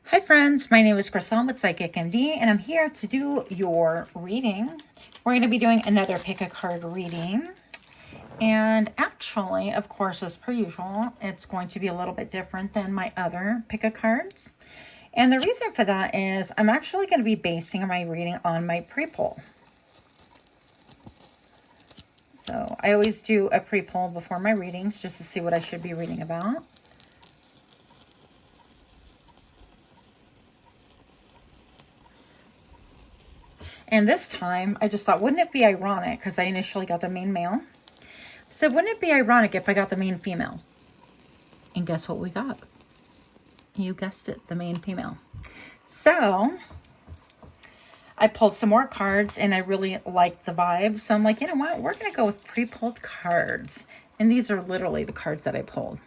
Hi friends, my name is Crystal with Psychic MD, and I'm here to do your reading. We're going to be doing another pick a card reading. And actually, of course, as per usual, it's going to be a little bit different than my other pick a cards. And the reason for that is I'm actually going to be basing my reading on my pre-pull. So I always do a pre-pull before my readings just to see what I should be reading about. And this time, I just thought, wouldn't it be ironic, because I initially got the main male. So wouldn't it be ironic if I got the main female? And guess what we got? You guessed it, the main female. So I pulled some more cards, and I really liked the vibe. So I'm like, you know what? We're going to go with pre-pulled cards. And these are literally the cards that I pulled.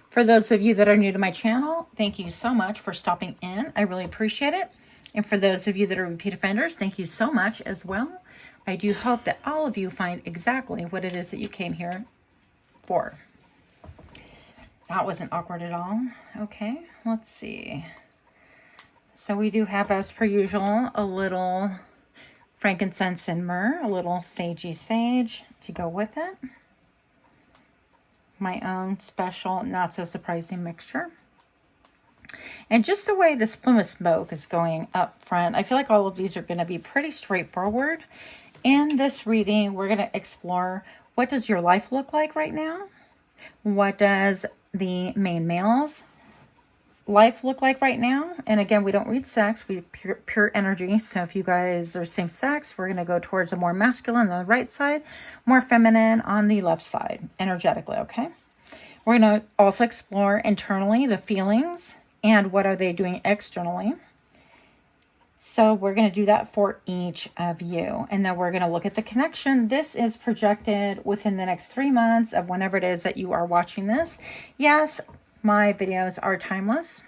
For those of you that are new to my channel, thank you so much for stopping in. I really appreciate it. And for those of you that are repeat offenders, thank you so much as well. I do hope that all of you find exactly what it is that you came here for. That wasn't awkward at all. Okay, let's see. So we do have, as per usual, a little frankincense and myrrh, a little sagey sage to go with it. My own special, not so surprising mixture. And just the way this plume of smoke is going up front, I feel like all of these are going to be pretty straightforward. In this reading, we're going to explore, what does your life look like right now? What does the main male's life look like right now? And again, we don't read sex, we pure energy. So if you guys are same sex, we're going to go towards a more masculine on the right side, more feminine on the left side, energetically, okay? We're going to also explore internally the feelings and what are they doing externally. So we're going to do that for each of you. And then we're going to look at the connection. This is projected within the next 3 months of whenever it is that you are watching this. Yes, my videos are timeless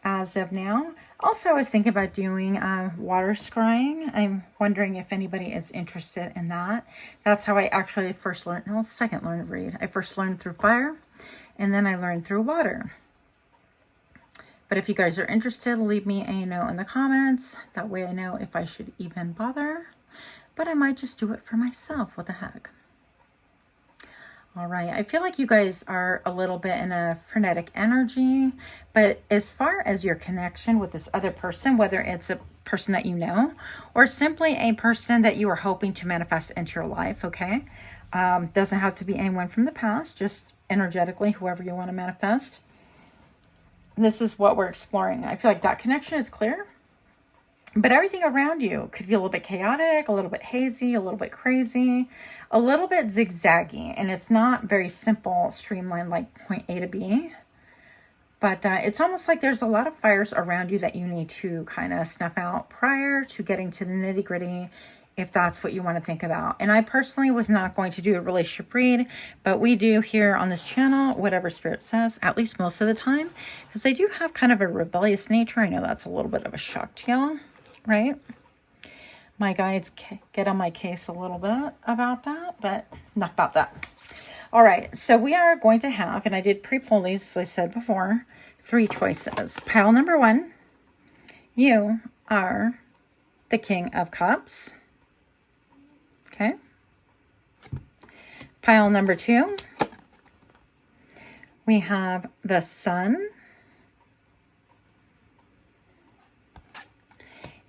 as of now. Also, I was thinking about doing water scrying. I'm wondering if anybody is interested in that. That's how I actually first learned, well, second learned to read. I first learned through fire, and then I learned through water. But if you guys are interested, leave me a note in the comments. That way I know if I should even bother. But I might just do it for myself. What the heck? All right. I feel like you guys are a little bit in a frenetic energy. But as far as your connection with this other person, whether it's a person that you know or simply a person that you are hoping to manifest into your life, okay? Doesn't have to be anyone from the past, just energetically, whoever you want to manifest. This is what we're exploring. I feel like that connection is clear, but everything around you could be a little bit chaotic, a little bit hazy, a little bit crazy, a little bit zigzaggy, and it's not very simple, streamlined like point A to B, but it's almost like there's a lot of fires around you that you need to kind of snuff out prior to getting to the nitty gritty, if that's what you want to think about. And I personally was not going to do a relationship read, but we do here on this channel whatever spirit says, at least most of the time, because I do have kind of a rebellious nature. I know that's a little bit of a shock to y'all, right? My guides get on my case a little bit about that, but not about that. All right, so we are going to have, and I did pre-pull these, as I said before, 3 choices. Pile number 1, you are the King of Cups. Okay. Pile number 2, we have the Sun.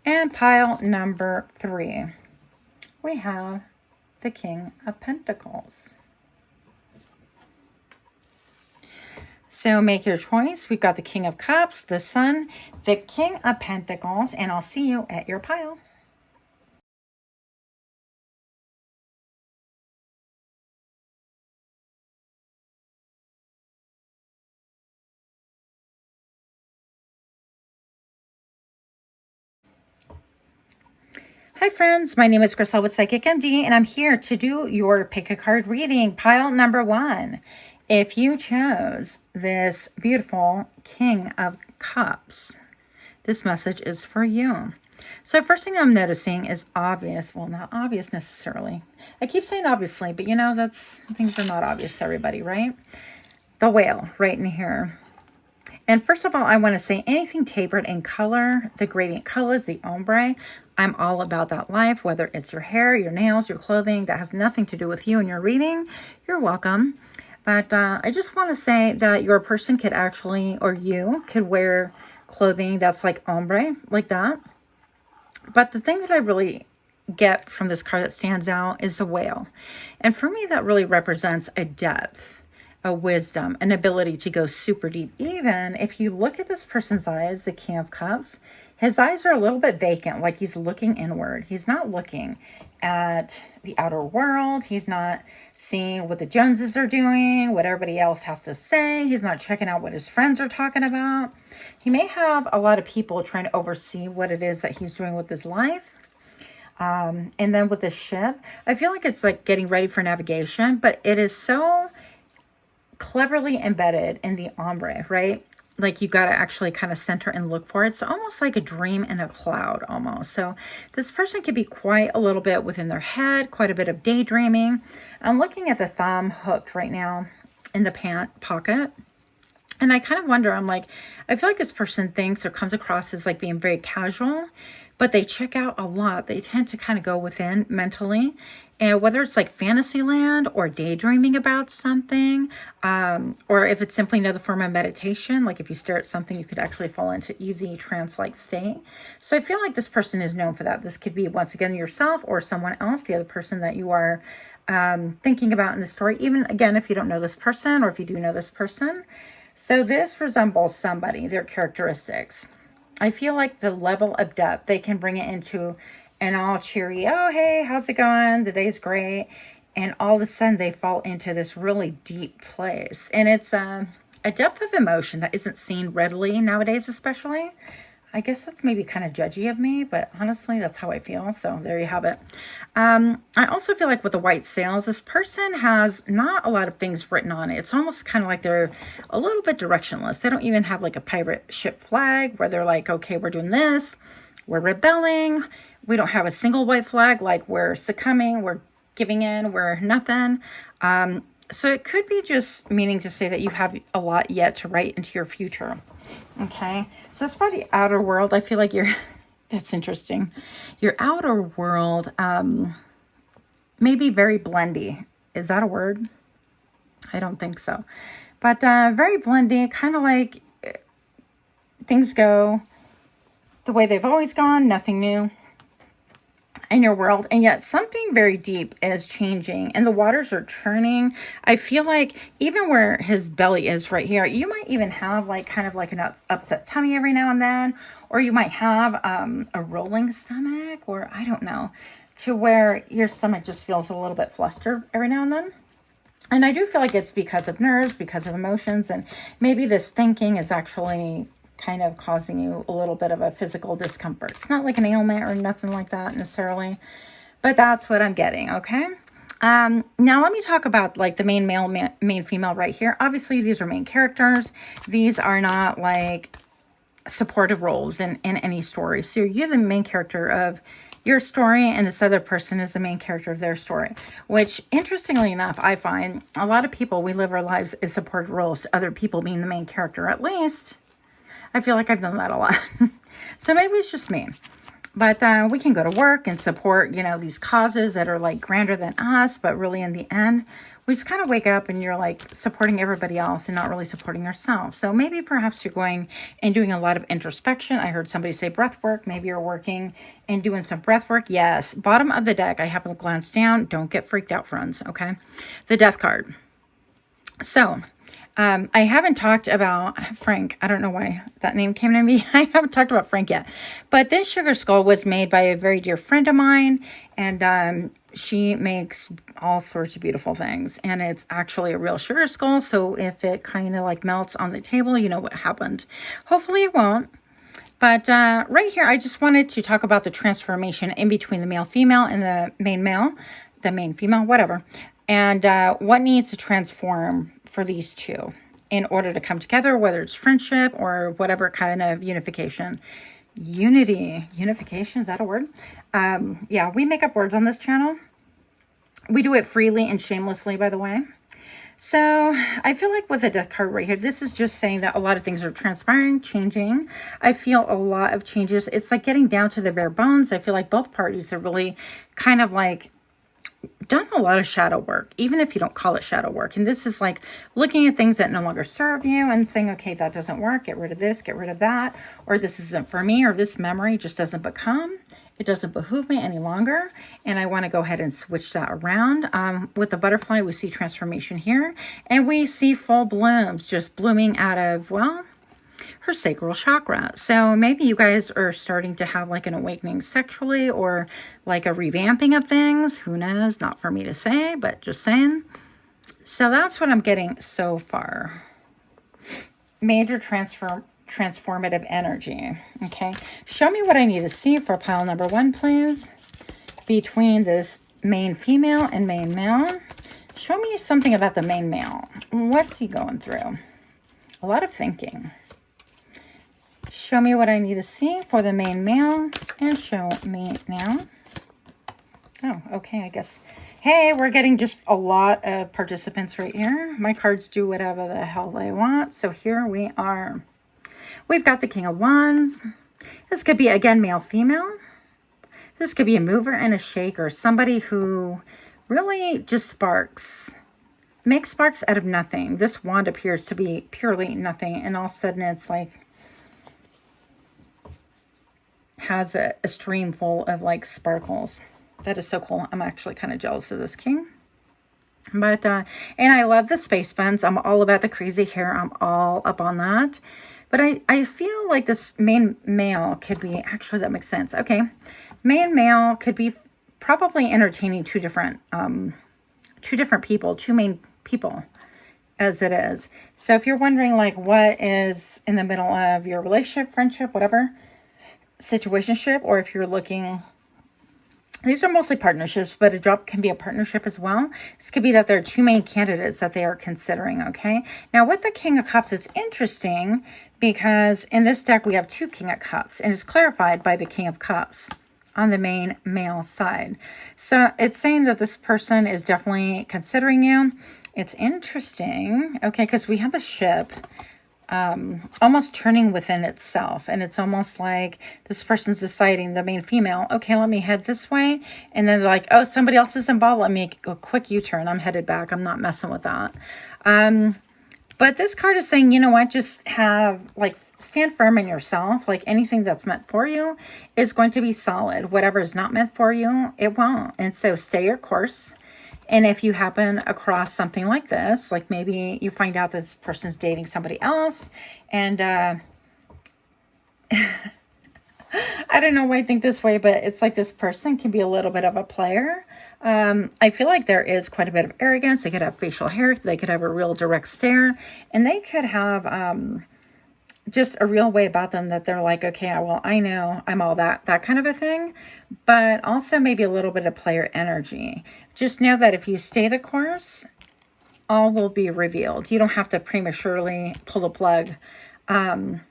And pile number 3, we have the King of Pentacles. So make your choice. We've got the King of Cups, the Sun, the King of Pentacles, and I'll see you at your pile. Hi friends, my name is Crystal with Psychic MD, and I'm here to do your pick a card reading, pile number 1. If you chose this beautiful King of Cups, this message is for you. So first thing I'm noticing is obvious. Well, not obvious necessarily. I keep saying obviously, but you know, things are not obvious to everybody, right? The whale right in here. And first of all, I want to say anything tapered in color, the gradient colors, the ombre, I'm all about that life, whether it's your hair, your nails, your clothing, that has nothing to do with you and your reading. You're welcome. But I just want to say that your person could actually, or you could wear clothing that's like ombre, like that. But the thing that I really get from this card that stands out is the whale. And for me, that really represents a depth, a wisdom, an ability to go super deep. Even if you look at this person's eyes, the King of Cups, his eyes are a little bit vacant, like he's looking inward. He's not looking at the outer world. He's not seeing what the Joneses are doing, what everybody else has to say. He's not checking out what his friends are talking about. He may have a lot of people trying to oversee what it is that he's doing with his life. And then with this ship, I feel like it's like getting ready for navigation, but it is so cleverly embedded in the ombre, right? Like you got to actually kind of center and look for it. It's almost like a dream in a cloud almost. So this person could be quite a little bit within their head, quite a bit of daydreaming. I'm looking at the thumb hooked right now in the pant pocket. And I kind of wonder, I'm like, I feel like this person thinks or comes across as like being very casual, but they check out a lot. They tend to kind of go within mentally. And whether it's like fantasy land or daydreaming about something, or if it's simply another form of meditation, like if you stare at something, you could actually fall into easy trance-like state. So I feel like this person is known for that. This could be, once again, yourself or someone else, the other person that you are thinking about in the story, even, again, if you don't know this person or if you do know this person. So this resembles somebody, their characteristics. I feel like the level of depth, they can bring it into an all cheery, oh, hey, how's it going? The day's great. And all of a sudden they fall into this really deep place. And it's a depth of emotion that isn't seen readily nowadays, especially. I guess that's maybe kind of judgy of me, but honestly, that's how I feel. So there you have it. I also feel like with the white sails, this person has not a lot of things written on it. It's almost kind of like they're a little bit directionless. They don't even have like a pirate ship flag where they're like, okay, we're doing this. We're rebelling. We don't have a single white flag, like we're succumbing, we're giving in, we're nothing. So it could be just meaning to say that you have a lot yet to write into your future. Okay, so as for the outer world, I feel like that's interesting. Your outer world may be very blendy. Is that a word? I don't think so. But very blendy, kind of like things go the way they've always gone, nothing new in your world, and yet something very deep is changing and the waters are churning. I feel like even where his belly is right here, you might even have like kind of like an upset tummy every now and then, or you might have a rolling stomach, or I don't know, to where your stomach just feels a little bit flustered every now and then. And I do feel like it's because of nerves, because of emotions, and maybe this thinking is actually kind of causing you a little bit of a physical discomfort. It's not like an ailment or nothing like that necessarily, but that's what I'm getting, okay? Now let me talk about like the main male, main female right here. Obviously, these are main characters. These are not like supportive roles in any story. So you're the main character of your story, and this other person is the main character of their story, which interestingly enough, I find a lot of people, we live our lives as supportive roles to other people being the main character. At least I feel like I've done that a lot. So maybe it's just me. But we can go to work and support, you know, these causes that are like grander than us. But really in the end, we just kind of wake up and you're like supporting everybody else and not really supporting yourself. So maybe perhaps you're going and doing a lot of introspection. I heard somebody say breath work. Maybe you're working and doing some breath work. Yes. Bottom of the deck, I happen to glance down. Don't get freaked out, friends. Okay. The death card. So I haven't talked about Frank. I don't know why that name came to me. I haven't talked about Frank yet. But this sugar skull was made by a very dear friend of mine. And she makes all sorts of beautiful things. And it's actually a real sugar skull. So if it kind of like melts on the table, you know what happened. Hopefully it won't. But right here, I just wanted to talk about the transformation in between the male, female, and the main female, whatever. And what needs to transform for these two in order to come together, whether it's friendship or whatever kind of unification. Unification, is that a word? Yeah, we make up words on this channel. We do it freely and shamelessly, by the way. So I feel like with the death card right here, this is just saying that a lot of things are transpiring, changing. I feel a lot of changes. It's like getting down to the bare bones. I feel like both parties are really kind of like done a lot of shadow work, even if you don't call it shadow work. And this is like looking at things that no longer serve you and saying, okay, that doesn't work. Get rid of this, get rid of that. Or this isn't for me, or this memory just doesn't become. It doesn't behoove me any longer. And I want to go ahead and switch that around. With the butterfly, we see transformation here. And we see full blooms just blooming out of, well, her sacral chakra. So maybe you guys are starting to have like an awakening sexually, or like a revamping of things. Who knows? Not for me to say, but just saying. So that's what I'm getting so far. Major transformative energy. Okay. Show me what I need to see for pile number 1, please. Between this main female and main male. Show me something about the main male. What's he going through? A lot of thinking. Show me what I need to see for the main male, and show me now. Oh, okay, I guess. Hey, we're getting just a lot of participants right here. My cards do whatever the hell they want. So here we are. We've got the King of Wands. This could be, again, male, female. This could be a mover and a shaker. Somebody who really just makes sparks out of nothing. This wand appears to be purely nothing. And all of a sudden it's like, has a stream full of like sparkles. That is so cool. I'm actually kind of jealous of this king. But, and I love the space buns. I'm all about the crazy hair. I'm all up on that. But I feel like this main male could be, actually that makes sense. Okay. Main male could be probably entertaining two different people, two main people as it is. So if you're wondering like what is in the middle of your relationship, friendship, whatever, situationship, or if you're looking, these are mostly partnerships, but a drop can be a partnership as well. This could be that there are two main candidates that they are considering. Okay, now with the King of Cups, it's interesting because in this deck we have 2 King of Cups, and it's clarified by the King of Cups on the main male side. So it's saying that this person is definitely considering you. It's interesting, okay, because we have the ship almost turning within itself, and it's almost like this person's deciding, the main female, okay, let me head this way, and then they're like, oh, somebody else is involved, let me make a quick U-turn, I'm headed back, I'm not messing with that. But this card is saying, you know what, just have like stand firm in yourself. Like anything that's meant for you is going to be solid. Whatever is not meant for you, it won't. And so stay your course. And if you happen across something like this, like maybe you find out this person's dating somebody else, and I don't know why I think this way, but it's like this person can be a little bit of a player. I feel like there is quite a bit of arrogance. They could have facial hair. They could have a real direct stare, and they could have just a real way about them that they're like, okay, well, I know I'm all that kind of a thing, but also maybe a little bit of player energy. Just know that if you stay the course, all will be revealed. You don't have to prematurely pull the plug on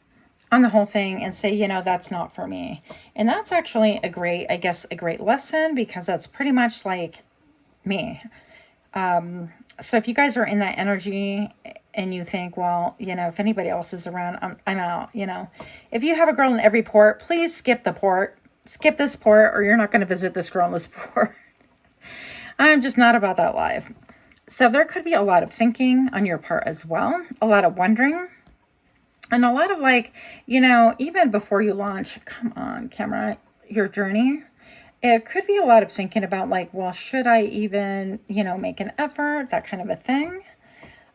the whole thing and say, you know, that's not for me. And that's actually a great, I guess, a great lesson, because that's pretty much like me. So if you guys are in that energy and you think, well, you know, if anybody else is around, I'm out, you know. If you have a girl in every port, please skip the port. Skip this port, or you're not going to visit this girl in this port. I'm just not about that life. So there could be a lot of thinking on your part as well. A lot of wondering. And a lot of like, you know, even before you launch, come on, camera, your journey, it could be a lot of thinking about like, well, should I even, you know, make an effort, that kind of a thing.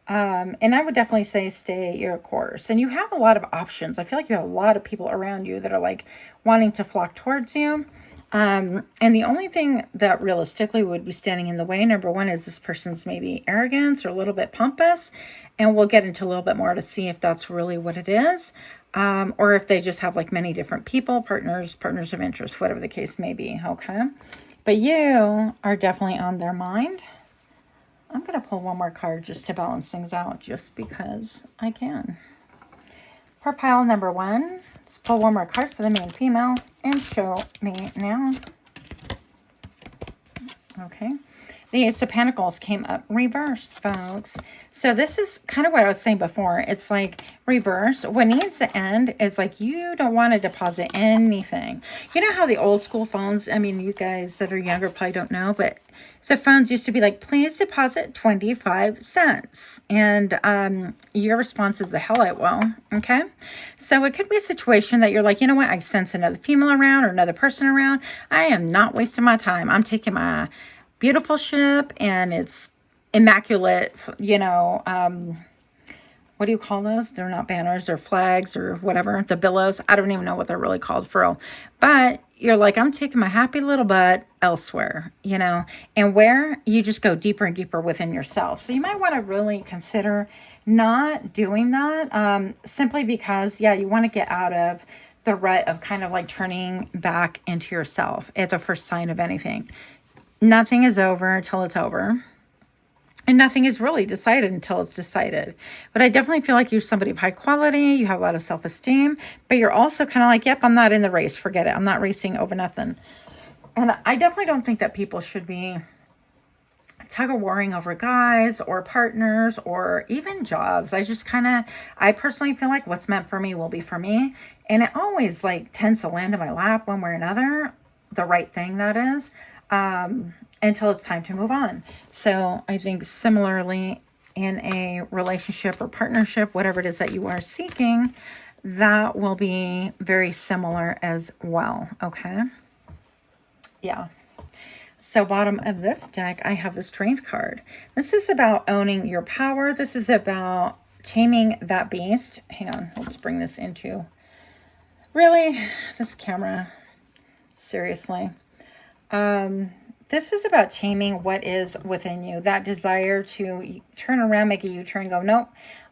And I would definitely say stay your course. And you have a lot of options. I feel like you have a lot of people around you that are like wanting to flock towards you. And the only thing that realistically would be standing in the way, number one, is this person's maybe arrogance or a little bit pompous. And we'll get into a little bit more to see if that's really what it is. Or if they just have like many different people, partners of interest, whatever the case may be. Okay. But you are definitely on their mind. I'm going to pull one more card just to balance things out, just because I can. For pile number 1, let's pull one more card for the main female and show me now. Okay. The Ace of Pentacles came up reversed, folks. So this is kind of what I was saying before. It's like reverse. What needs to end is like you don't want to deposit anything. You know how the old school phones, I mean, you guys that are younger probably don't know, but the phones used to be like, please deposit 25 cents. And your response is the hell I will. Okay. So it could be a situation that you're like, you know what? I sense another female around or another person around. I am not wasting my time. I'm taking my beautiful ship and it's immaculate, you know, what do you call those? They're not banners or flags or whatever. The billows. I don't even know what they're really called for real. But you're like, I'm taking my happy little butt elsewhere, you know, and where you just go deeper and deeper within yourself. So you might want to really consider not doing that simply because, yeah, you want to get out of the rut of kind of like turning back into yourself at the first sign of anything. Nothing is over until it's over. And nothing is really decided until it's decided. But I definitely feel like you're somebody of high quality. You have a lot of self-esteem. But you're also kind of like, yep, I'm not in the race. Forget it. I'm not racing over nothing. And I definitely don't think that people should be tug-of-warring over guys or partners or even jobs. I personally feel like what's meant for me will be for me. And it always like tends to land in my lap one way or another. The right thing, that is. Until it's time to move on. So I think similarly in a relationship or partnership, whatever it is that you are seeking, that will be very similar as well. Okay. Yeah. So bottom of this deck, I have the Strength card. This is about owning your power. This is about taming that beast. Hang on. Let's bring this into really this camera. Seriously. This is about taming what is within you. That desire to turn around, make a U-turn, go, nope,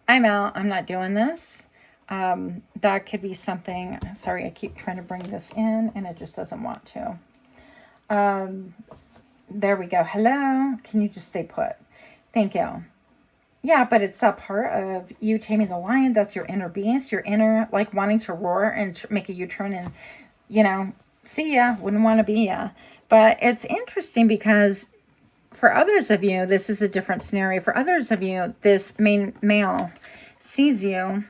I'm out. I'm not doing this. That could be something. Sorry, I keep trying to bring this in and it just doesn't want to. There we go. Hello. Can you just stay put? Thank you. Yeah, but it's a part of you taming the lion. That's your inner beast, your inner, like wanting to roar and make a U-turn and, you know, see ya, wouldn't want to be ya. But it's interesting because for others of you, this is a different scenario. For others of you, this main male sees you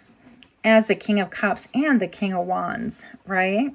as the King of Cups and the King of Wands, right?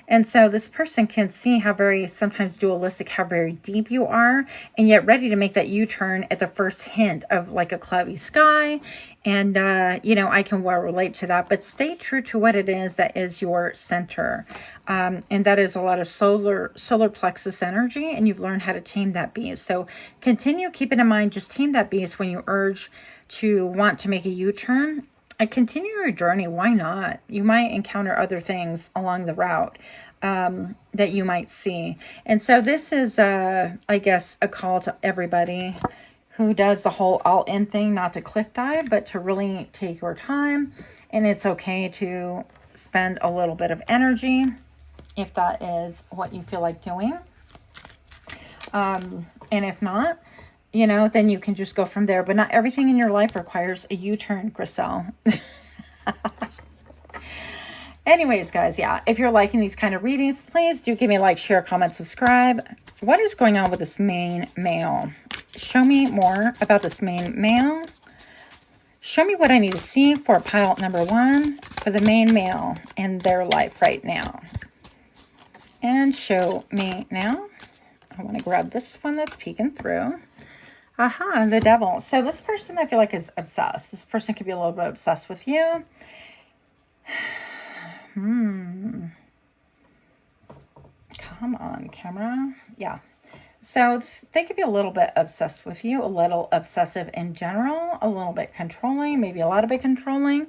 And so this person can see how very sometimes dualistic, how very deep you are, and yet ready to make that U-turn at the first hint of like a cloudy sky. And, you know, I can well relate to that, but stay true to what it is that is your center. And that is a lot of solar plexus energy, and you've learned how to tame that beast. So continue keeping in mind, just tame that beast when you urge to want to make a U-turn. Continue your journey. Why not? You might encounter other things along the route that you might see. And so this is, I guess, a call to everybody who does the whole all-in thing, not to cliff dive, but to really take your time. And it's okay to spend a little bit of energy if that is what you feel like doing. And if not, you know, then you can just go from there. But not everything in your life requires a U-turn, Griselle. Anyways, guys, yeah, if you're liking these kind of readings, please do give me a like, share, comment, subscribe. What is going on with this main male? Show me more about this main male. Show me what I need to see for pile number 1 for the main male in their life right now. And show me now. I want to grab this one that's peeking through. Aha, the devil. So this person I feel like is obsessed. This person could be a little bit obsessed with you. Come on, camera. Yeah. So they could be a little bit obsessed with you, a little obsessive in general, a little bit controlling, maybe a lot of bit controlling.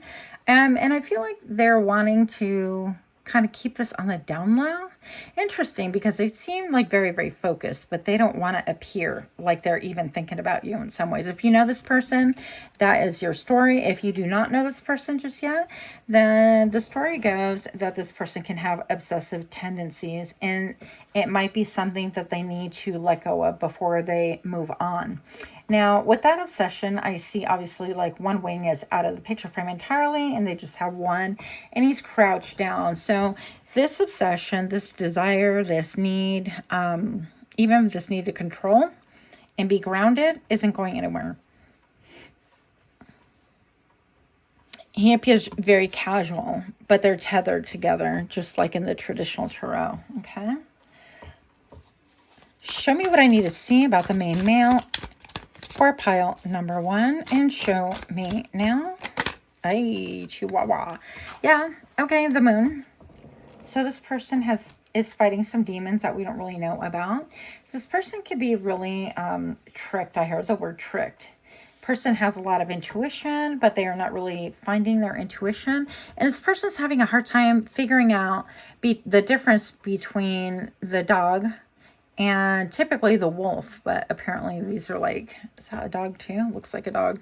And I feel like they're wanting to kind of keep this on the down low. Interesting, because they seem like very, very focused, but they don't want to appear like they're even thinking about you in some ways. If you know this person, that is your story. If you do not know this person just yet, then the story goes that this person can have obsessive tendencies, and it might be something that they need to let go of before they move on. Now, with that obsession, I see obviously like one wing is out of the picture frame entirely, and they just have one, and he's crouched down. So this obsession, this desire, this need, even this need to control, and be grounded isn't going anywhere. He appears very casual, but they're tethered together, just like in the traditional tarot, okay? Show me what I need to see about the main male for pile number 1, and show me now. Ay, chihuahua. Yeah, okay, the moon. So this person is fighting some demons that we don't really know about. This person could be really tricked. I heard the word tricked. Person has a lot of intuition, but they are not really finding their intuition. And this person's having a hard time figuring out the difference between the dog and typically the wolf. But apparently these are like, is that a dog too? Looks like a dog.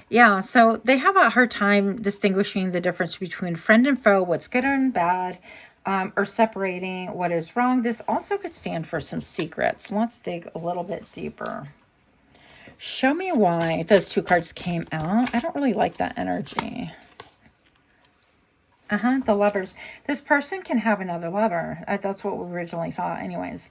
Yeah, so they have a hard time distinguishing the difference between friend and foe, what's good and bad, or separating what is wrong. This also could stand for some secrets. Let's dig a little bit deeper. Show me why those 2 cards came out. I don't really like that energy. The lovers. This person can have another lover. That's what we originally thought anyways.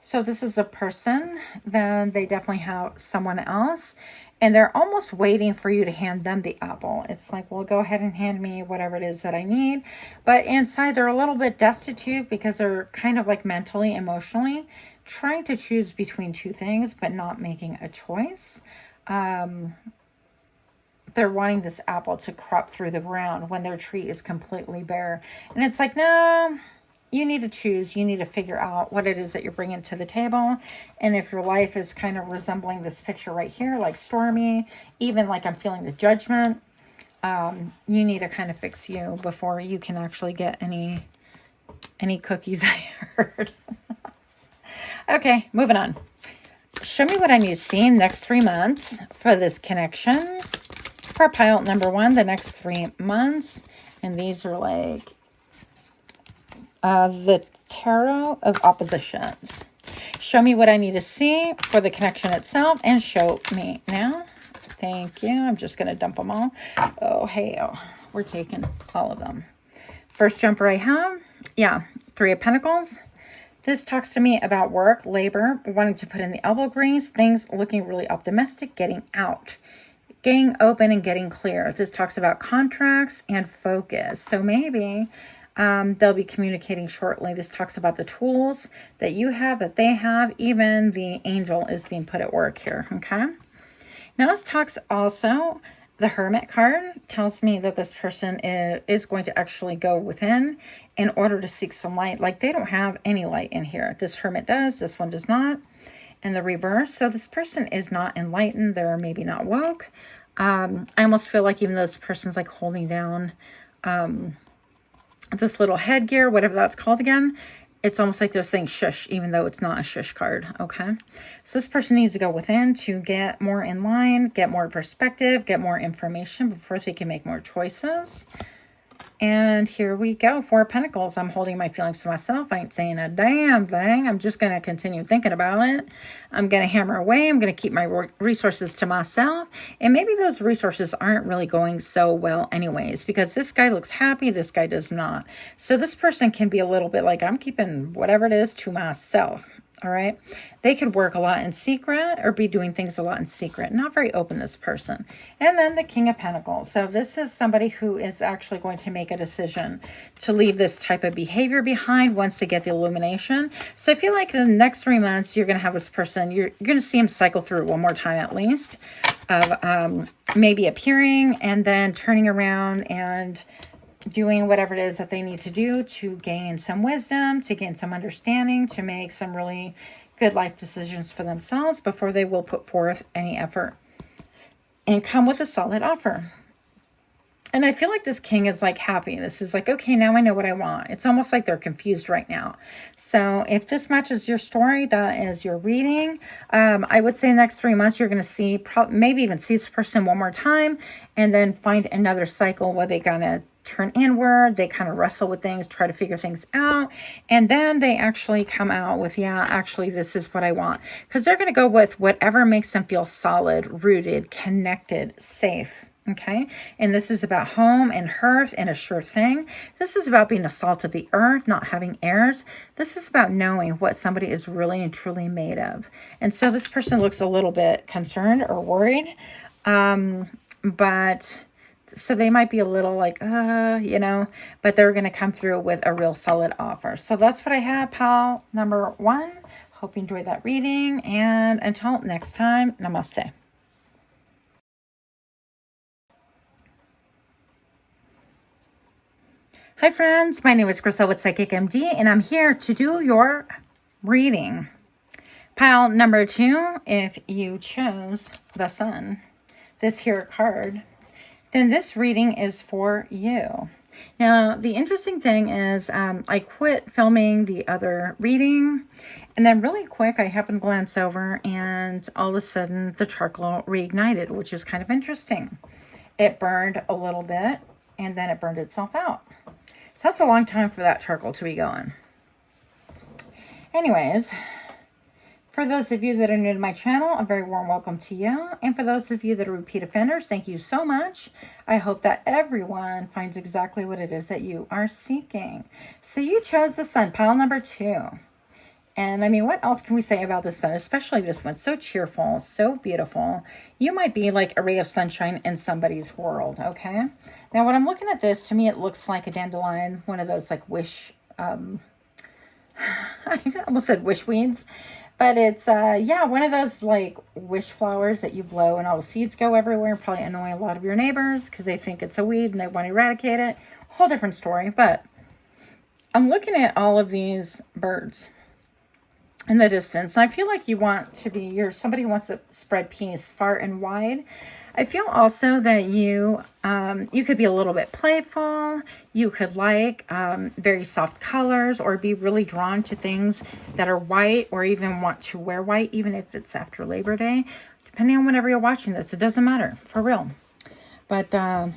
So this is a person, then they definitely have someone else. And they're almost waiting for you to hand them the apple. It's like, well, go ahead and hand me whatever it is that I need. But inside, they're a little bit destitute because they're kind of like mentally, emotionally trying to choose between 2 things, but not making a choice. They're wanting this apple to crop through the ground when their tree is completely bare. And it's like, no, you need to choose. You need to figure out what it is that you're bringing to the table. And if your life is kind of resembling this picture right here, like stormy, even like I'm feeling the judgment, you need to kind of fix you before you can actually get any cookies, I heard. Okay, moving on. Show me what I need to see in the next 3 months for this connection. For pile number 1, the next 3 months. And these are like the Tarot of Oppositions. Show me what I need to see for the connection itself, and show me now. Thank you. I'm just going to dump them all. Oh, hey, we're taking all of them. First jumper I have, yeah, 3 of Pentacles. This talks to me about work, labor, wanting to put in the elbow grease, things looking really optimistic, getting out, getting open and getting clear. This talks about contracts and focus. So maybe they'll be communicating shortly. This talks about the tools that you have, that they have. Even the angel is being put at work here, okay? Now this talks also, the Hermit card tells me that this person is going to actually go within in order to seek some light. Like they don't have any light in here. This Hermit does, this one does not. And the reverse. So this person is not enlightened. They're maybe not woke. I almost feel like even though this person's like holding down this little headgear, whatever that's called again, it's almost like they're saying shush, even though it's not a shush card, okay? So this person needs to go within to get more in line, get more perspective, get more information before they can make more choices. And here we go, 4 of Pentacles. I'm holding my feelings to myself. I ain't saying a damn thing. I'm just going to continue thinking about it. I'm going to hammer away. I'm going to keep my resources to myself. And maybe those resources aren't really going so well anyways, because this guy looks happy, this guy does not. So this person can be a little bit like, I'm keeping whatever it is to myself. All right. They could work a lot in secret or be doing things a lot in secret. Not very open, this person. And then the King of Pentacles. So this is somebody who is actually going to make a decision to leave this type of behavior behind once they get the illumination. So I feel like in the next 3 months, you're going to have this person, you're going to see him cycle through one more time at least of maybe appearing and then turning around and doing whatever it is that they need to do to gain some wisdom, to gain some understanding, to make some really good life decisions for themselves before they will put forth any effort and come with a solid offer. And I feel like this king is like happy. This is like, okay, now I know what I want. It's almost like they're confused right now. So if this matches your story, that is your reading. I would say next 3 months, you're going to see, maybe even see this person one more time and then find another cycle where they kind of turn inward. They kind of wrestle with things, try to figure things out. And then they actually come out with, yeah, actually, this is what I want. Because they're going to go with whatever makes them feel solid, rooted, connected, safe. Okay, and this is about home and hearth and a sure thing. This is about being the salt of the earth, not having heirs. This is about knowing what somebody is really and truly made of. And so this person looks a little bit concerned or worried, but so they might be a little like, you know, but they're going to come through with a real solid offer. So that's what I have, pal number 1. Hope you enjoyed that reading. And until next time, namaste. Hi friends, my name is Crystal with Psychic MD, and I'm here to do your reading. Pile number 2, if you chose the Sun, this here card, then this reading is for you. Now, the interesting thing is I quit filming the other reading, and then really quick, I happened to glance over, and all of a sudden, the charcoal reignited, which is kind of interesting. It burned a little bit, and then it burned itself out. So that's a long time for that charcoal to be going. Anyways, for those of you that are new to my channel, a very warm welcome to you. And for those of you that are repeat offenders, thank you so much. I hope that everyone finds exactly what it is that you are seeking. So you chose the Sun, pile number 2. And I mean, what else can we say about the Sun, especially this one? So cheerful, so beautiful. You might be like a ray of sunshine in somebody's world, okay? Now, when I'm looking at this, to me, it looks like a dandelion, one of those like wish, I almost said wish weeds, but it's, yeah, one of those like wish flowers that you blow and all the seeds go everywhere, probably annoying a lot of your neighbors because they think it's a weed and they want to eradicate it. Whole different story, but I'm looking at all of these birds in the distance. I feel like you want to be, somebody who wants to spread peace far and wide. I feel also that you could be a little bit playful. You could like very soft colors or be really drawn to things that are white or even want to wear white, even if it's after Labor Day. Depending on whenever you're watching this, it doesn't matter, for real. But I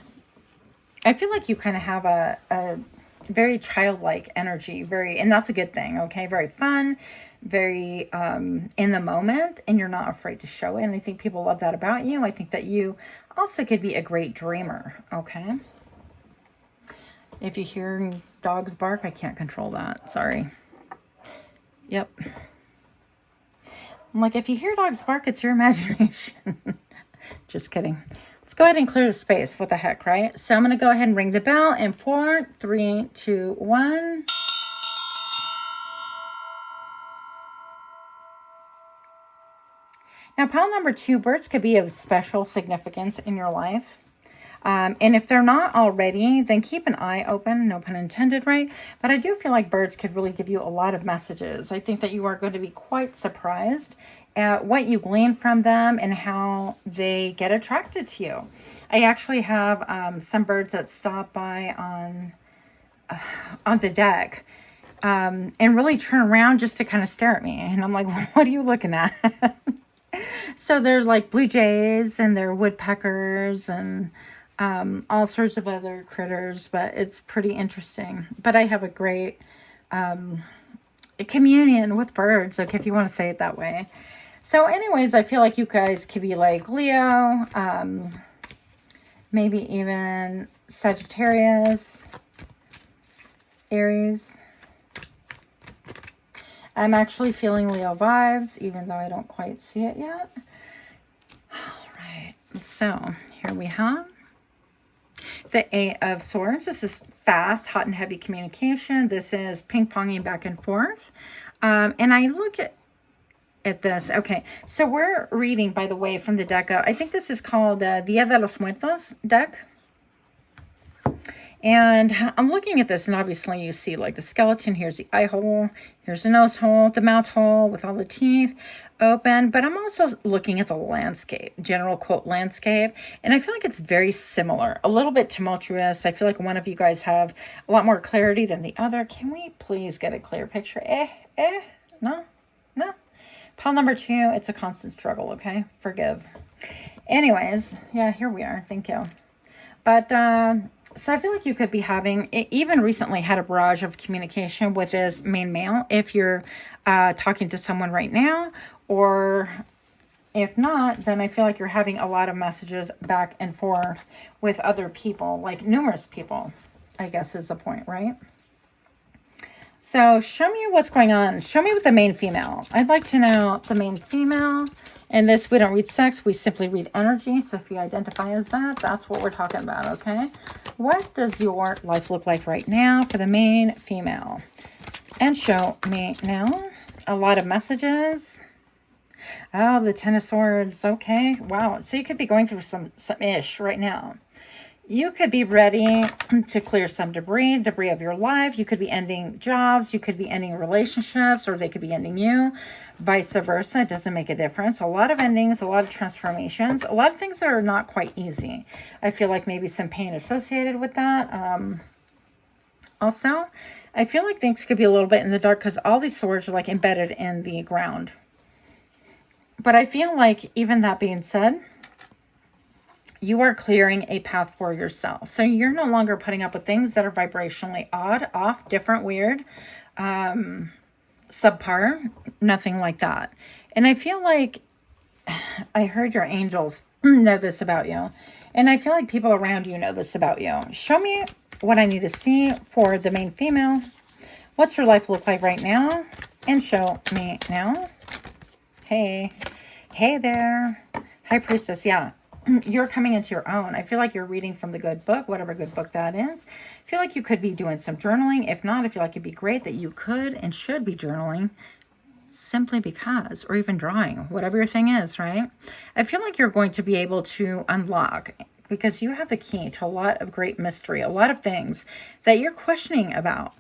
feel like you kind of have a very childlike energy, and that's a good thing, okay? Very fun, very in the moment, and you're not afraid to show it. And I think people love that about you. I think that you also could be a great dreamer, okay? If you hear dogs bark, I can't control that. Sorry. Yep. I'm like, if you hear dogs bark, it's your imagination. Just kidding. Let's go ahead and clear the space. What the heck, right? So I'm going to go ahead and ring the bell in 4, 3, 2, 1. Now, pile number 2, birds could be of special significance in your life. And if they're not already, then keep an eye open, no pun intended, right? But I do feel like birds could really give you a lot of messages. I think that you are going to be quite surprised at what you glean from them and how they get attracted to you. I actually have some birds that stop by on the deck and really turn around just to kind of stare at me. And I'm like, what are you looking at? So they're like blue jays and they're woodpeckers and all sorts of other critters, but it's pretty interesting. But I have a great communion with birds, like if you want to say it that way. So anyways, I feel like you guys could be like Leo, maybe even Sagittarius, Aries. I'm actually feeling Leo vibes, even though I don't quite see it yet. All right, so here we have the 8 of Swords. This is fast, hot and heavy communication. This is ping-ponging back and forth. And I look at this. Okay, so we're reading, by the way, from the deck. I think this is called Dia de los Muertos deck. And I'm looking at this, and obviously you see like the skeleton. Here's the eye hole. Here's the nose hole, the mouth hole with all the teeth open. But I'm also looking at the landscape, general quote landscape. And I feel like it's very similar, a little bit tumultuous. I feel like one of you guys have a lot more clarity than the other. Can we please get a clear picture? No. Pile number 2, it's a constant struggle, okay? Forgive. Anyways, yeah, here we are. Thank you. But so I feel like you could be having, even recently had a barrage of communication with this main male if you're talking to someone right now, or If not, then I feel like you're having a lot of messages back and forth with other people, like numerous people, I guess is the point, right? So show me what's going on. Show me with the main female. I'd like to know the main female. And this, we don't read sex, we simply read energy. So if you identify as that, that's what we're talking about, okay? What does your life look like right now for the main female? And show me now. A lot of messages. Oh, the Ten of Swords. Okay. Wow. So you could be going through some ish right now. You could be ready to clear some debris of your life. You could be ending jobs. You could be ending relationships, or they could be ending you. Vice versa. It doesn't make a difference. A lot of endings, a lot of transformations, a lot of things that are not quite easy. I feel like maybe some pain associated with that. Also, I feel like things could be a little bit in the dark because all these swords are like embedded in the ground. But I feel like, even that being said, you are clearing a path for yourself. So you're no longer putting up with things that are vibrationally odd, off, different, weird, subpar, nothing like that. And I feel like I heard your angels know this about you. And I feel like people around you know this about you. Show me what I need to see for the main female. What's your life look like right now? And show me now. Hey there. High Priestess, yeah. You're coming into your own. I feel like you're reading from the good book, whatever good book that is. I feel like you could be doing some journaling. If not, I feel like it'd be great that you could and should be journaling, simply because, or even drawing, whatever your thing is, right? I feel like you're going to be able to unlock, because you have the key to a lot of great mystery, a lot of things that you're questioning about.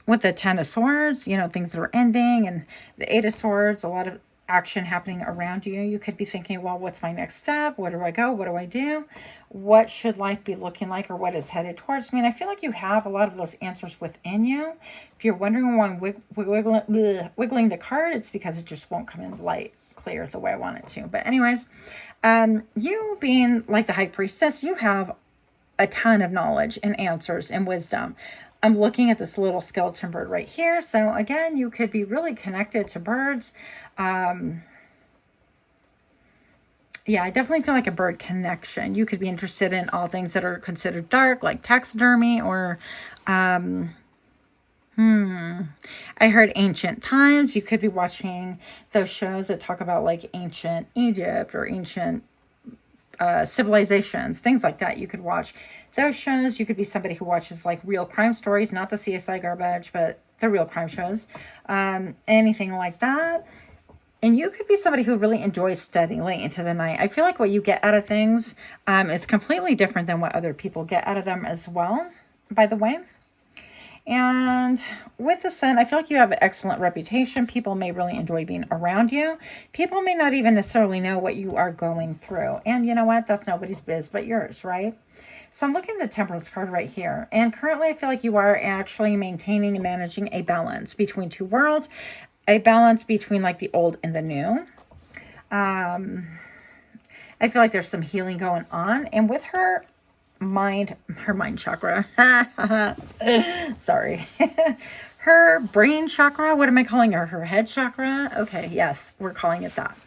With the Ten of Swords, you know, things that are ending, and the Eight of Swords, a lot of action happening around you. You could be thinking, well, what's my next step? Where do I go? What do I do? What should life be looking like, or what is headed towards me? And I feel like you have a lot of those answers within you. If you're wondering why I'm wiggling the card, it's because it just won't come in light clear the way I want it to. But anyways, you being like the High Priestess, you have a ton of knowledge and answers and wisdom. I'm looking at this little skeleton bird right here. So again, you could be really connected to birds. Yeah, I definitely feel like a bird connection. You could be interested in all things that are considered dark, like taxidermy, or I heard ancient times. You could be watching those shows that talk about like ancient Egypt or ancient civilizations, things like that. You could watch those shows. You could be somebody who watches like real crime stories, not the CSI garbage, but the real crime shows, anything like that. And you could be somebody who really enjoys studying late into the night. I feel like what you get out of things is completely different than what other people get out of them as well, by the way. And with the Sun, I feel like you have an excellent reputation. People may really enjoy being around you. People may not even necessarily know what you are going through. And you know what? That's nobody's biz but yours, right? So I'm looking at the Temperance card right here. And currently I feel like you are actually maintaining and managing a balance between two worlds. A balance between like the old and the new. I feel like there's some healing going on. And with her mind chakra. Sorry. Her brain chakra. What am I calling her? Her head chakra? Okay, yes, we're calling it that.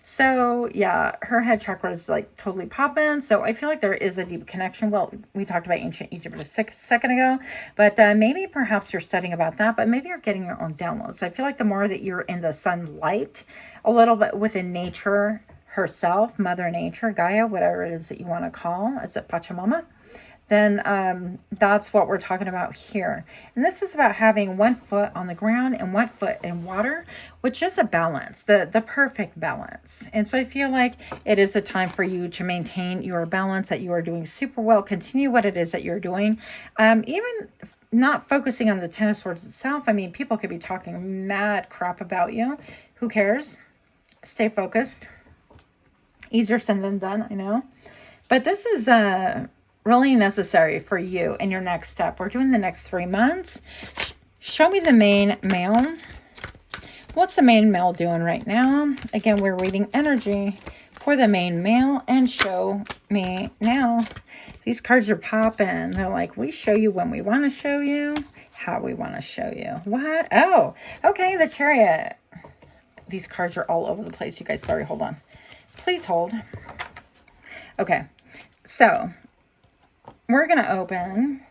So yeah, her head chakra is like totally popping. So I feel like there is a deep connection. Well, we talked about ancient Egypt a second ago, but maybe perhaps you're studying about that, but maybe you're getting your own downloads. I feel like the more that you're in the sunlight, a little bit within nature herself, Mother Nature, Gaia, whatever it is that you want to call, is it Pachamama? Then that's what we're talking about here. And this is about having one foot on the ground and one foot in water, which is a balance, the perfect balance. And so I feel like it is a time for you to maintain your balance, that you are doing super well. Continue what it is that you're doing. Even not focusing on the Ten of Swords itself. I mean, people could be talking mad crap about you. Who cares? Stay focused. Easier said than done, I know. But this is really necessary for you in your next step. We're doing the next 3 months. Show me the main male. What's the main male doing right now? Again, we're reading energy for the main male, and show me now. These cards are popping. They're like, we show you when we want to show you, how we want to show you. What? Oh, okay, the Chariot. these cards are all over the place, you guys. Sorry, hold on. Please hold. Okay, so we're going to open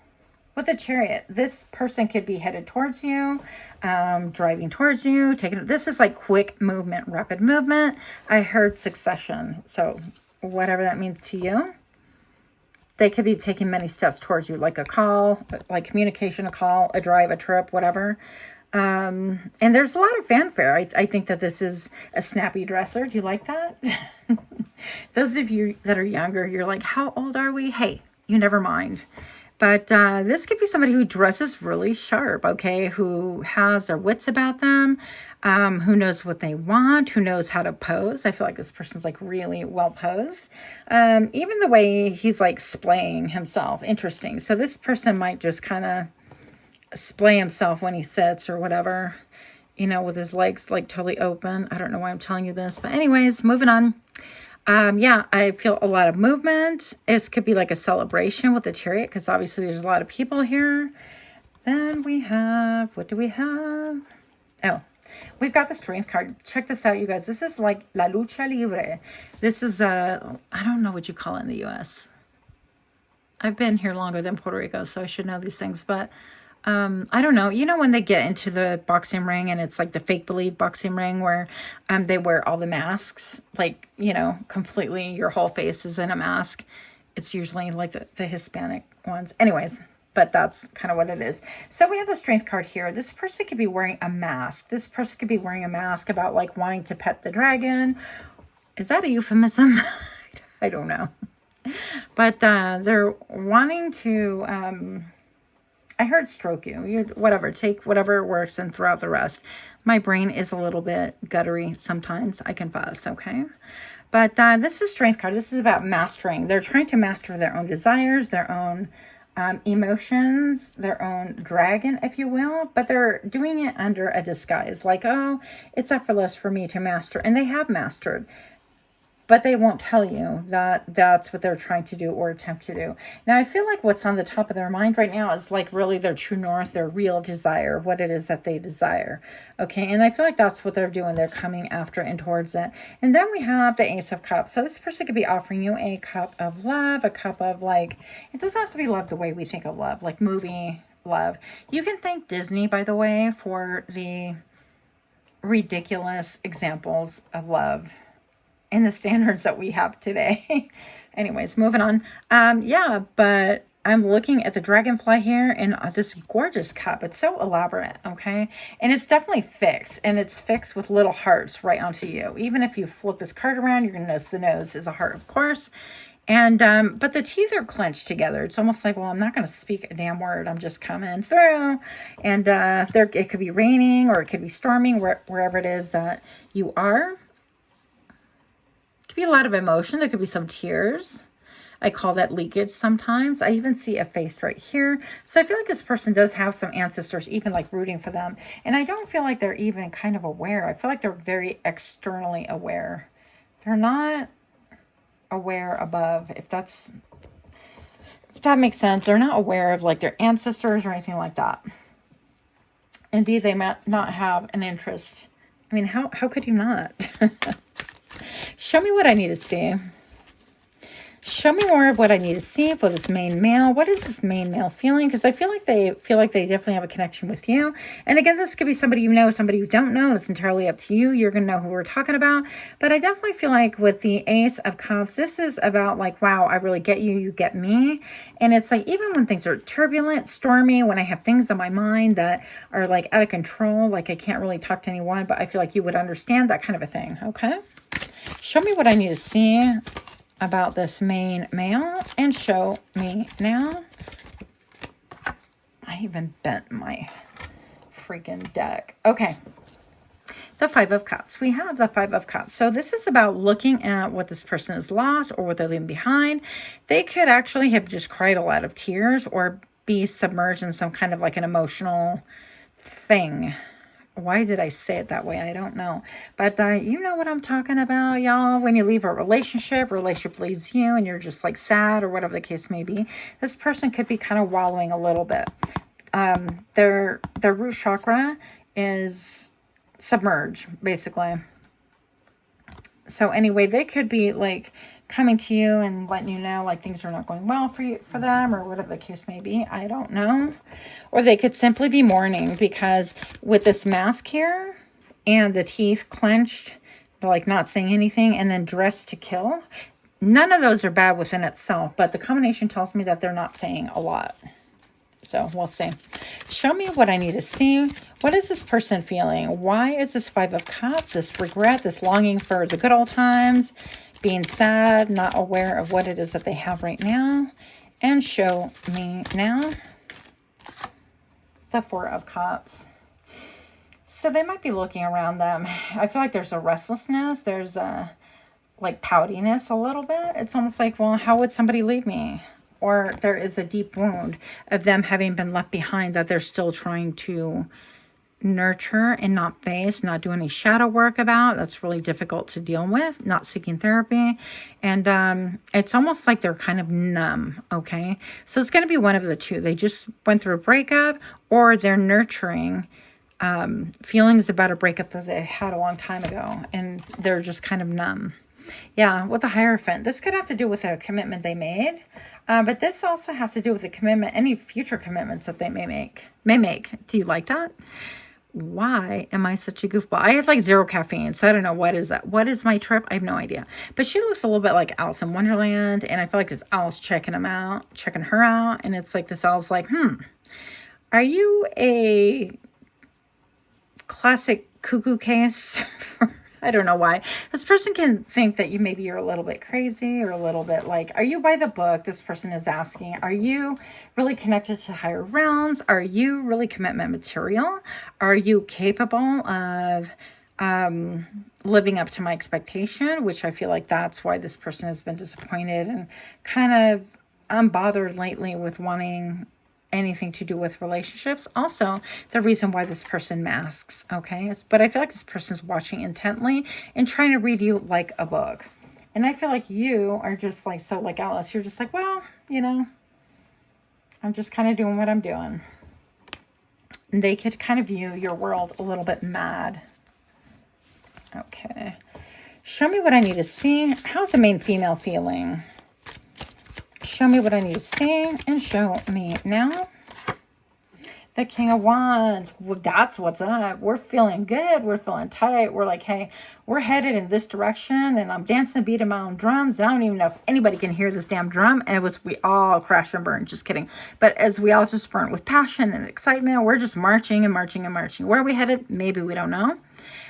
with the Chariot. This person could be headed towards you, driving towards you, taking. This is like quick movement, rapid movement. I heard succession. So whatever that means to you. They could be taking many steps towards you, like a call, like communication, a call, a drive, a trip, whatever. And there's a lot of fanfare. I think that this is a snappy dresser. Do you like that? Those of you that are younger, you're like, how old are we? Hey, you never mind. But this could be somebody who dresses really sharp, okay? Who has their wits about them, who knows what they want, who knows how to pose. I feel like this person's like really well posed. Even the way he's like splaying himself, interesting. So this person might just kind of splay himself when he sits or whatever, you know, with his legs like totally open. I don't know why I'm telling you this, but anyways, moving on. Yeah, I feel a lot of movement. This could be like a celebration with the Chariot, because obviously there's a lot of people here. Then we have, what do we have? Oh, we've got the Strength card. Check this out, you guys. This is like La Lucha Libre. This is, I don't know what you call it in the U.S. I've been here longer than Puerto Rico, so I should know these things, but I don't know. You know, when they get into the boxing ring and it's like the fake believe boxing ring where they wear all the masks, like, you know, completely your whole face is in a mask. It's usually like the Hispanic ones. Anyways, but that's kind of what it is. So we have the Strength card here. This person could be wearing a mask. This person could be wearing a mask about like wanting to pet the dragon. Is that a euphemism? I don't know. But they're wanting to... I heard stroke you, whatever, take whatever works and throw out the rest. My brain is a little bit guttery sometimes, I confess, okay? But this is Strength card. This is about mastering. They're trying to master their own desires, their own emotions, their own dragon, if you will, but they're doing it under a disguise. Like, oh, it's effortless for me to master. And they have mastered. But they won't tell you that that's what they're trying to do or attempt to do. Now, I feel like what's on the top of their mind right now is like really their true north, their real desire, what it is that they desire. Okay, and I feel like that's what they're doing. They're coming after and towards it. And then we have the Ace of Cups. So this person could be offering you a cup of love, a cup of like, it doesn't have to be love the way we think of love, like movie love. You can thank Disney, by the way, for the ridiculous examples of love and the standards that we have today. Anyways, moving on. Yeah, but I'm looking at the dragonfly here and this gorgeous cup. It's so elaborate, okay? And it's definitely fixed, and it's fixed with little hearts right onto you. Even if you flip this card around, you're gonna notice the nose is a heart, of course. And, but the teeth are clenched together. It's almost like, well, I'm not going to speak a damn word. I'm just coming through. And it could be raining or it could be storming wherever it is that you are. Be a lot of emotion. There could be some tears. I call that leakage sometimes. I even see a face right here. So I feel like this person does have some ancestors even like rooting for them. And I don't feel like they're even kind of aware. I feel like they're very externally aware. They're not aware above, if that makes sense. They're not aware of like their ancestors or anything like that. Indeed, they might not have an interest. I mean, how could you not? Show me what I need to see. Show me more of what I need to see for this main male. What is this main male feeling? Because I feel like they definitely have a connection with you. And again, this could be somebody you know, somebody you don't know. It's entirely up to you. You're going to know who we're talking about. But I definitely feel like with the Ace of Cups, this is about like, wow, I really get you. You get me. And it's like, even when things are turbulent, stormy, when I have things on my mind that are like out of control, like I can't really talk to anyone, but I feel like you would understand, that kind of a thing. Okay. Show me what I need to see about this main male, and show me now. I even bent my freaking deck. Okay. The Five of Cups. We have the Five of Cups. So this is about looking at what this person has lost or what they're leaving behind. They could actually have just cried a lot of tears or be submerged in some kind of like an emotional thing. Why did I say it that way? I don't know. But you know what I'm talking about, y'all. When you leave a relationship leaves you and you're just like sad or whatever the case may be. This person could be kind of wallowing a little bit. Their root chakra is submerge, basically. So anyway, they could be like coming to you and letting you know like things are not going well for them, or whatever the case may be. I don't know. Or they could simply be mourning, because with this mask here and the teeth clenched, like not saying anything, and then dressed to kill, none of those are bad within itself, but the combination tells me that they're not saying a lot. So we'll see. Show me what I need to see. What is this person feeling? Why is this Five of Cups, this regret, this longing for the good old times, being sad, not aware of what it is that they have right now? And show me now the Four of Cups. So they might be looking around them. I feel like there's a restlessness. There's a like poutiness a little bit. It's almost like, well, how would somebody leave me? Or there is a deep wound of them having been left behind that they're still trying to nurture and not face, not do any shadow work about. That's really difficult to deal with, not seeking therapy. And it's almost like they're kind of numb, okay? So it's going to be one of the two. They just went through a breakup, or they're nurturing feelings about a breakup that they had a long time ago, and they're just kind of numb. Yeah, with the Hierophant, this could have to do with a commitment they made, but this also has to do with a commitment, any future commitments that they may make. Do you like that? Why am I such a goofball? I had like 0 caffeine, so I don't know what is that. What is my trip? I have no idea. But she looks a little bit like Alice in Wonderland, and I feel like this Alice checking her out, and it's like this Alice like, are you a classic cuckoo case? I don't know why. This person can think that you're a little bit crazy, or a little bit like, are you by the book? This person is asking, are you really connected to higher realms? Are you really commitment material? Are you capable of living up to my expectation? Which I feel like that's why this person has been disappointed and kind of unbothered lately with wanting anything to do with relationships. Also, the reason why this person masks, okay? But I feel like this person's watching intently and trying to read you like a book. And I feel like you are just like, so like Alice, you're just like, well, I'm just kind of doing what I'm doing. And they could kind of view your world a little bit mad. Okay. Show me what I need to see. How's the main female feeling? Show me what I need to see, and show me now the King of Wands. Well, that's what's up. We're feeling good. We're feeling tight. We're like, hey, we're headed in this direction, and I'm dancing the beat of my own drums. I don't even know if anybody can hear this damn drum. And we all crash and burn. Just kidding. But as we all just burn with passion and excitement, we're just marching and marching and marching. Where are we headed? Maybe we don't know.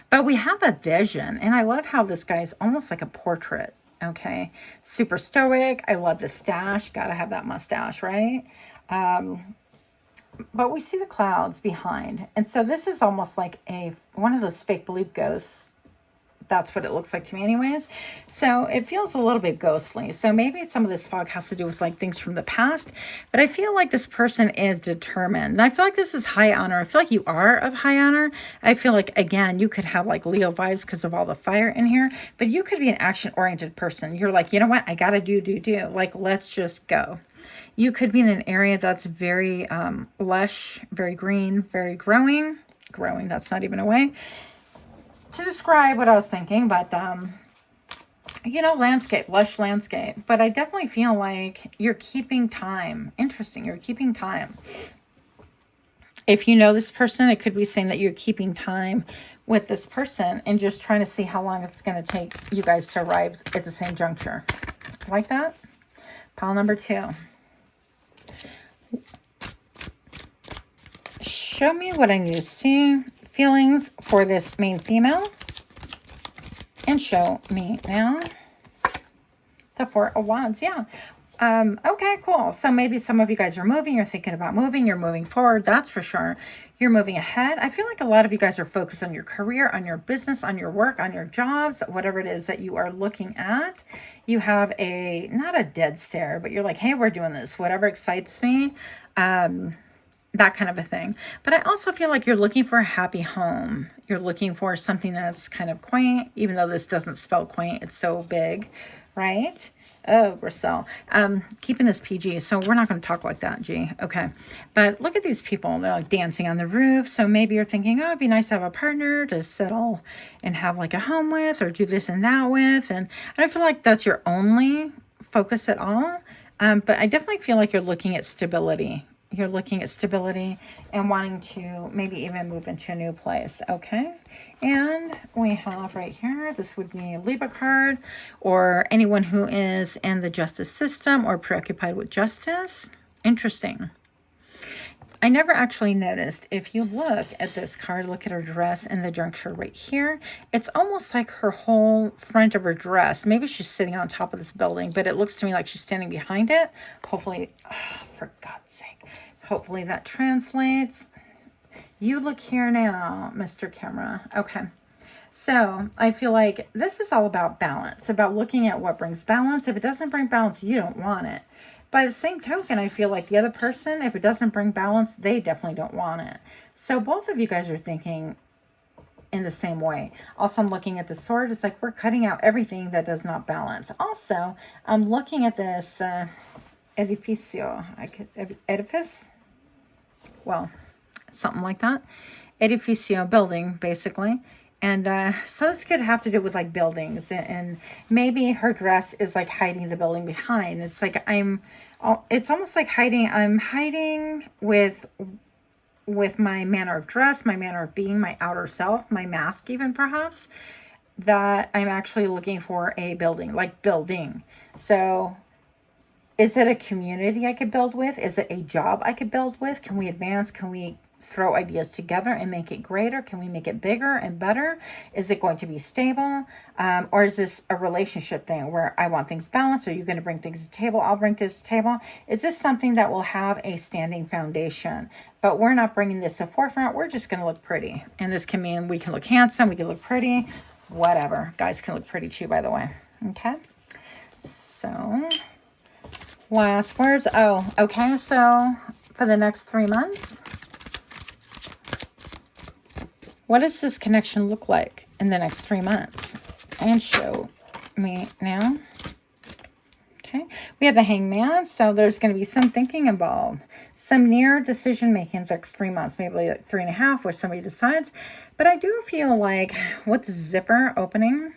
But we have a vision, and I love how this guy's almost like a portrait. Okay, super stoic. I love the stash. Gotta have that mustache, right? But we see the clouds behind. And so this is almost like one of those fake believe ghosts. That's what it looks like to me anyways. So it feels a little bit ghostly. So maybe some of this fog has to do with like things from the past. But I feel like this person is determined. And I feel like this is high honor. I feel like you are of high honor. I feel like, again, you could have like Leo vibes because of all the fire in here. But you could be an action-oriented person. You're like, you know what? I got to do. Like, let's just go. You could be in an area that's very lush, very green, very growing. Growing, that's not even a way to describe what I was thinking, but landscape, lush landscape. But I definitely feel like you're keeping time. Interesting, you're keeping time. If you know this person, it could be saying that you're keeping time with this person and just trying to see how long it's going to take you guys to arrive at the same juncture. Like that? Pile number 2. Show me what I need to see. Feelings for this main female, and show me now the Four of Wands. Yeah. Okay, cool. So maybe some of you guys are moving. You're thinking about moving. You're moving forward. That's for sure. You're moving ahead. I feel like a lot of you guys are focused on your career, on your business, on your work, on your jobs, whatever it is that you are looking at. You have not a dead stare, but you're like, hey, we're doing this. Whatever excites me. That kind of a thing. But I also feel like you're looking for a happy home. You're looking for something that's kind of quaint, even though this doesn't spell quaint. It's so big, right? Oh, Grisel. Keeping this PG, so we're not going to talk like that, G. Okay. But look at these people. They're like dancing on the roof. So maybe you're thinking, oh, it'd be nice to have a partner to settle and have like a home with, or do this and that with. And I don't feel like that's your only focus at all. But I definitely feel like you're looking at stability. You're looking at stability and wanting to maybe even move into a new place. Okay. And we have right here, this would be a Libra card, or anyone who is in the justice system or preoccupied with justice. Interesting. I never actually noticed, if you look at this card, look at her dress and the juncture right here, it's almost like her whole front of her dress. Maybe she's sitting on top of this building, but it looks to me like she's standing behind it. Hopefully, for God's sake, hopefully that translates. You look here now, Mr. Camera. Okay. So I feel like this is all about balance, about looking at what brings balance. If it doesn't bring balance, you don't want it. By the same token, I feel like the other person, if it doesn't bring balance, they definitely don't want it. So both of you guys are thinking in the same way. Also, I'm looking at the sword. It's like we're cutting out everything that does not balance. Also, I'm looking at this edificio. Edifice? Well, something like that. Edificio, building, basically. And so this could have to do with like buildings, and maybe her dress is like hiding the building behind. It's like it's almost like I'm hiding with my manner of dress, my manner of being, my outer self, my mask even perhaps, that I'm actually looking for a building, like building. So is it a community I could build with? Is it a job I could build with? Can we advance? Can we throw ideas together and make it greater? Can we make it bigger and better? Is it going to be stable? Or is this a relationship thing where I want things balanced? Are you going to bring things to the table? I'll bring things to the table. Is this something that will have a standing foundation? But we're not bringing this to forefront. We're just going to look pretty. And this can mean we can look handsome. We can look pretty. Whatever. Guys can look pretty too, by the way. Okay. So last words. Oh, okay. So for the next 3 months, what does this connection look like in the next 3 months? And show me now. Okay. We have the Hangman. So there's going to be some thinking involved. Some near decision making in the next 3 months. Maybe like 3.5 where somebody decides. But I do feel like with the zipper opening,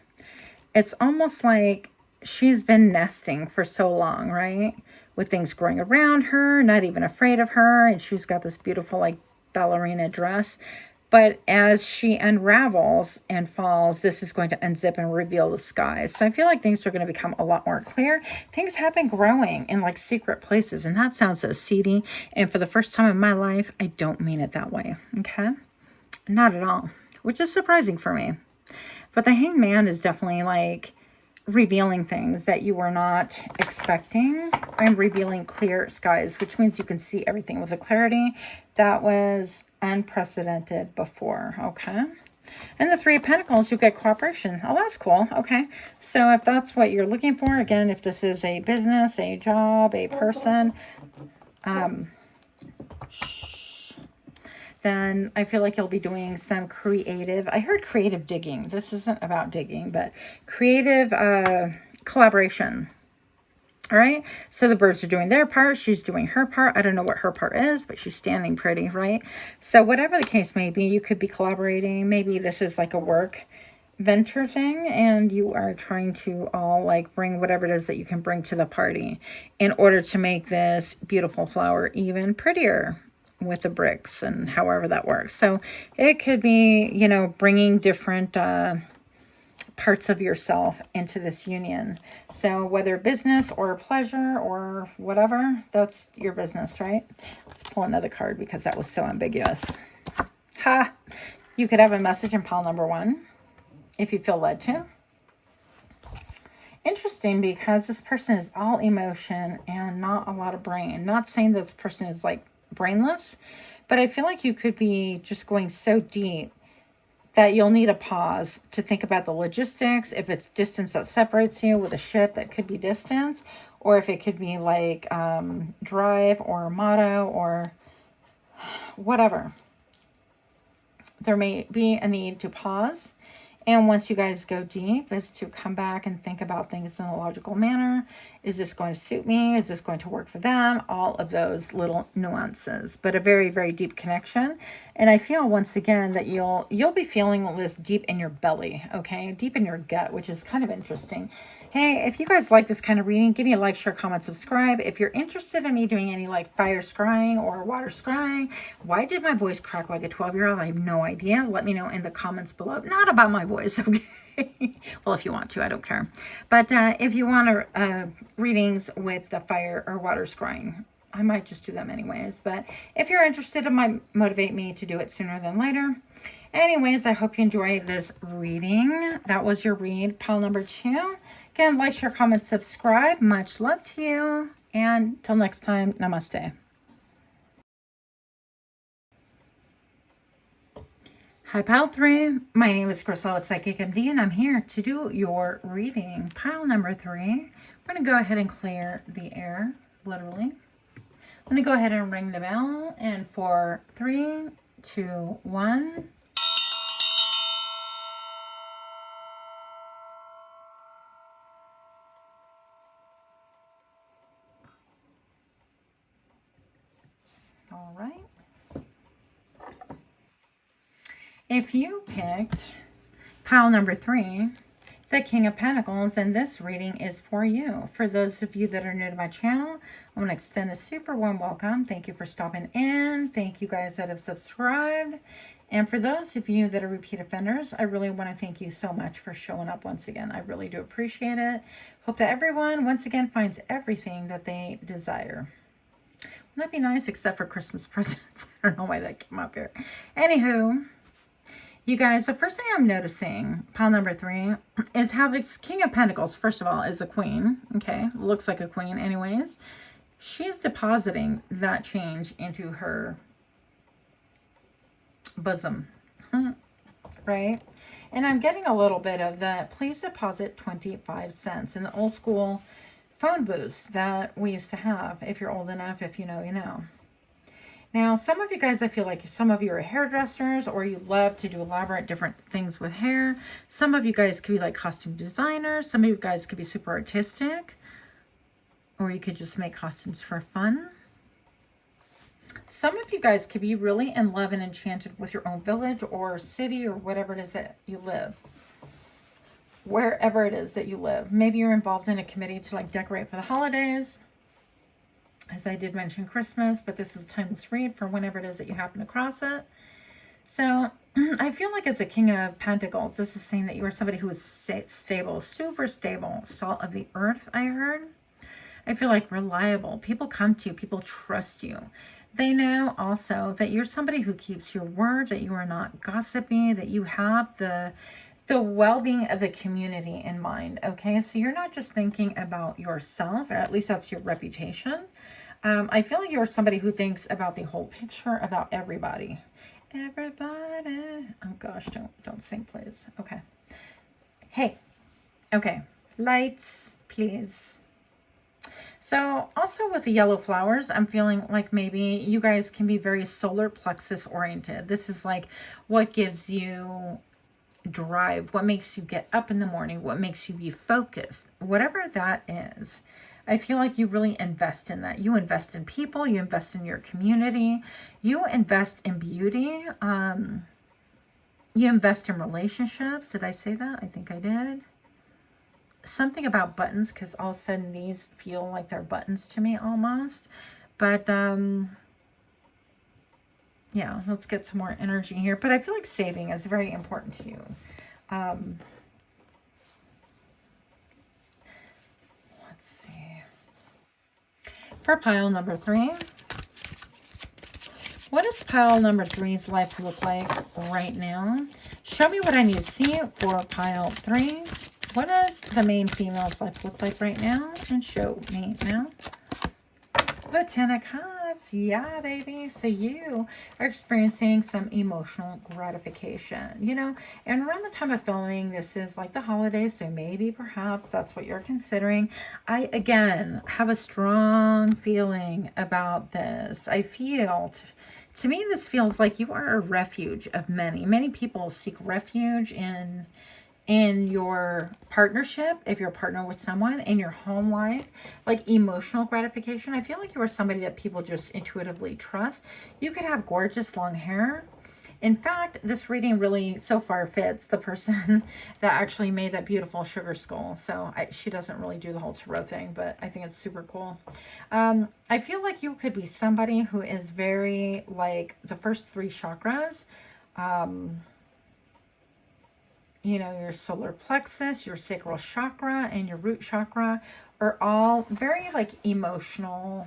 it's almost like she's been nesting for so long, right? With things growing around her, not even afraid of her. And she's got this beautiful like ballerina dress. But as she unravels and falls, this is going to unzip and reveal the skies. So I feel like things are going to become a lot more clear. Things have been growing in like secret places. And that sounds so seedy. And for the first time in my life, I don't mean it that way. Okay? Not at all. Which is surprising for me. But the Hangman is definitely like revealing things that you were not expecting, and revealing clear skies, which means you can see everything with a clarity that was unprecedented before. Okay. And the Three of Pentacles, you get cooperation. Oh, that's cool. Okay. So if that's what you're looking for, again, if this is a business, a job, a person, then I feel like you'll be doing some creative, I heard creative digging. This isn't about digging, but creative collaboration. All right. So the birds are doing their part. She's doing her part. I don't know what her part is, but she's standing pretty, right? So whatever the case may be, you could be collaborating. Maybe this is like a work venture thing, and you are trying to all like bring whatever it is that you can bring to the party in order to make this beautiful flower even prettier with the bricks and however that works. So it could be, you know, bringing different parts of yourself into this union. So whether business or pleasure or whatever, that's your business, right? Let's pull another card because that was so ambiguous. Ha! You could have a message in pile number 1 if you feel led to. Interesting, because this person is all emotion and not a lot of brain. Not saying this person is like brainless, but I feel like you could be just going so deep that you'll need a pause to think about the logistics. If it's distance that separates you with a ship, that could be distance, or if it could be like drive or motto or whatever. There may be a need to pause And once you guys go deep, is to come back and think about things in a logical manner. Is this going to suit me? Is this going to work for them? All of those little nuances, but a very, very deep connection. And I feel once again that you'll be feeling this deep in your belly, okay? Deep in your gut, which is kind of interesting. Hey, if you guys like this kind of reading, give me a like, share, comment, subscribe. If you're interested in me doing any like fire scrying or water scrying, why did my voice crack like a 12-year-old? I have no idea. Let me know in the comments below. Not about my voice, okay? Well, if you want to, I don't care. But if you want readings with the fire or water scrying, I might just do them anyways. But if you're interested, it might motivate me to do it sooner than later. Anyways, I hope you enjoy this reading. That was your read, pile number 2. Again, like, share, comment, subscribe. Much love to you. And till next time, namaste. Hi, pile 3. My name is Crystal, Psychic MD, and I'm here to do your reading. Pile number 3. We're going to go ahead and clear the air, literally. I'm going to go ahead and ring the bell. And for 3, 2, 1. All right. If you picked pile number 3, the King of Pentacles, then this reading is for you. For those of you that are new to my channel, I want to extend a super warm welcome. Thank you for stopping in. Thank you guys that have subscribed. And for those of you that are repeat offenders, I really want to thank you so much for showing up once again. I really do appreciate it. Hope that everyone, once again, finds everything that they desire. Wouldn't that be nice, except for Christmas presents? I don't know why that came up here. Anywho, you guys, the first thing I'm noticing, pile number 3, is how this King of Pentacles, first of all, is a queen. Okay, looks like a queen anyways. She's depositing that change into her bosom, right? And I'm getting a little bit of that. Please deposit 25 cents in the old school phone booths that we used to have. If you're old enough, if you know, you know. Now, some of you guys, I feel like some of you are hairdressers or you love to do elaborate different things with hair. Some of you guys could be like costume designers. Some of you guys could be super artistic. Or you could just make costumes for fun. Some of you guys could be really in love and enchanted with your own village or city or whatever it is that you live. Wherever it is that you live. Maybe you're involved in a committee to like decorate for the holidays. As I did mention Christmas, but this is a timeless read for whenever it is that you happen to cross it. So I feel like as a King of Pentacles, this is saying that you are somebody who is stable, super stable, salt of the earth, I heard. I feel like reliable. People come to you. People trust you. They know also that you're somebody who keeps your word, that you are not gossipy, that you have the well-being of the community in mind, okay? So you're not just thinking about yourself, or at least that's your reputation. I feel like you're somebody who thinks about the whole picture, about everybody. Everybody. Oh gosh, don't sing, please. Okay. Hey. Okay. Lights, please. So also with the yellow flowers, I'm feeling like maybe you guys can be very solar plexus oriented. This is like what gives you drive, what makes you get up in the morning, what makes you be focused, whatever that is. I feel like you really invest in that. You invest in people, you invest in your community, you invest in beauty, you invest in relationships. Did I say that? I think I did. Something about buttons, because all of a sudden these feel like they're buttons to me almost. But yeah, let's get some more energy here. But I feel like saving is very important to you. Let's see. For pile number 3, what does pile number 3's life look like right now? Show me what I need to see for pile 3. What does the main female's life look like right now? And show me now. The Ten of Cups. Yeah, baby. So you are experiencing some emotional gratification, you know, and around the time of filming, this is like the holidays. So maybe perhaps that's what you're considering. I, again, have a strong feeling about this. I feel, to me, this feels like you are a refuge of many. Many people seek refuge in in your partnership, if you're a partner with someone, in your home life, like emotional gratification. I feel like you are somebody that people just intuitively trust. You could have gorgeous long hair. In fact, this reading really so far fits the person that actually made that beautiful sugar skull. So she doesn't really do the whole tarot thing, but I think it's super cool. I feel like you could be somebody who is very like the first three chakras. You know, your solar plexus, your sacral chakra, and your root chakra are all very like emotional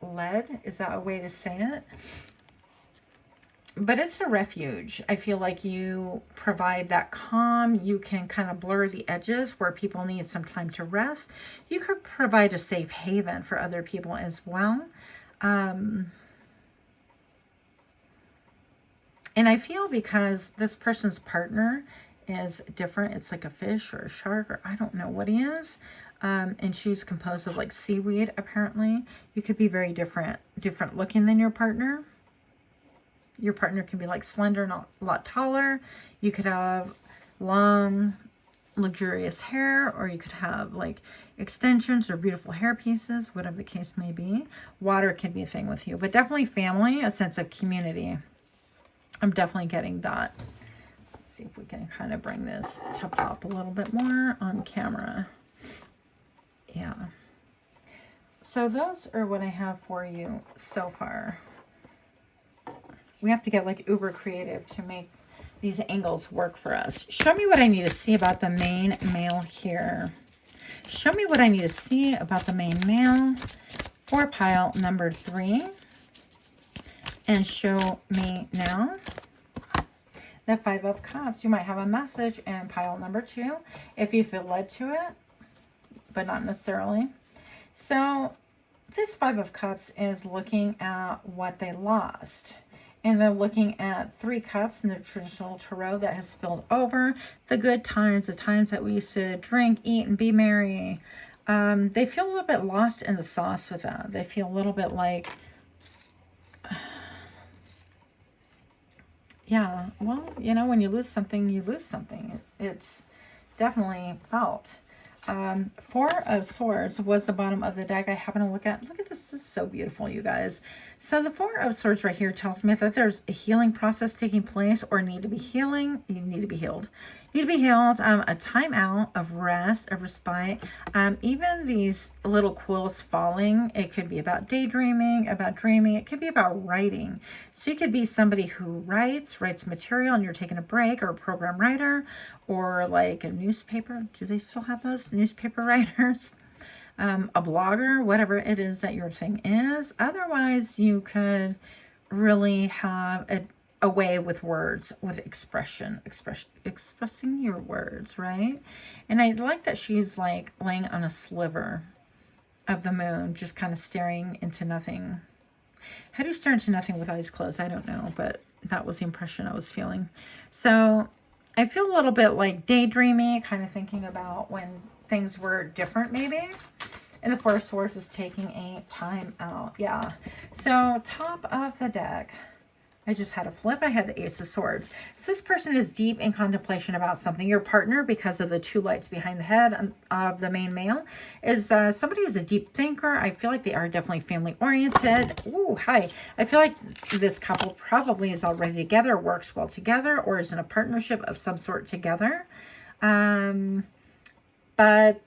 led. Is that a way to say it? But it's a refuge. I feel like you provide that calm. You can kind of blur the edges where people need some time to rest. You could provide a safe haven for other people as well. And I feel because this person's partner is different. It's like a fish or a shark, or I don't know what he is. And she's composed of like seaweed, apparently. You could be very different looking than your partner. Your partner can be like slender and a lot taller. You could have long, luxurious hair, or you could have like extensions or beautiful hair pieces, whatever the case may be. Water can be a thing with you, but definitely family, a sense of community. I'm definitely getting that. Let's see if we can kind of bring this to pop a little bit more on camera. Yeah. So those are what I have for you so far. We have to get like uber creative to make these angles work for us. Show me what I need to see about the main male here. Show me what I need to see about the main male for pile number 3. And show me now the 5 of Cups. You might have a message in pile number 2 if you feel led to it, but not necessarily. So this 5 of Cups is looking at what they lost. And they're looking at 3 cups in the traditional tarot that has spilled over. The good times, the times that we used to drink, eat, and be merry. They feel a little bit lost in the sauce with that. They feel a little bit like, yeah, well, you know, when you lose something, you lose something. It's definitely felt. 4 of Swords was the bottom of the deck I happen to look at. Look at this. This is so beautiful, you guys. So the 4 of Swords right here tells me that there's a healing process taking place, or need to be healing. You need to be healed. You need to be healed. A time out of rest, of respite. Even these little quills falling, it could be about daydreaming, about dreaming. It could be about writing. So you could be somebody who writes material, and you're taking a break, or a program writer, or like a newspaper. Do they still have those newspaper writers? A blogger, whatever it is that your thing is. Otherwise, you could really have a way with words, with expressing your words, right? And I like that she's like laying on a sliver of the moon, just kind of staring into nothing. How do you stare into nothing with eyes closed? I don't know, but that was the impression I was feeling. So I feel a little bit like daydreamy, kind of thinking about when things were different maybe. And the 4 of Swords is taking a time out. Yeah. So top of the deck, I just had a flip. I had the Ace of Swords. So this person is deep in contemplation about something. Your partner, because of the 2 lights behind the head of the main male, is somebody who's a deep thinker. I feel like they are definitely family oriented. Ooh, hi. I feel like this couple probably is already together, works well together, or is in a partnership of some sort together. But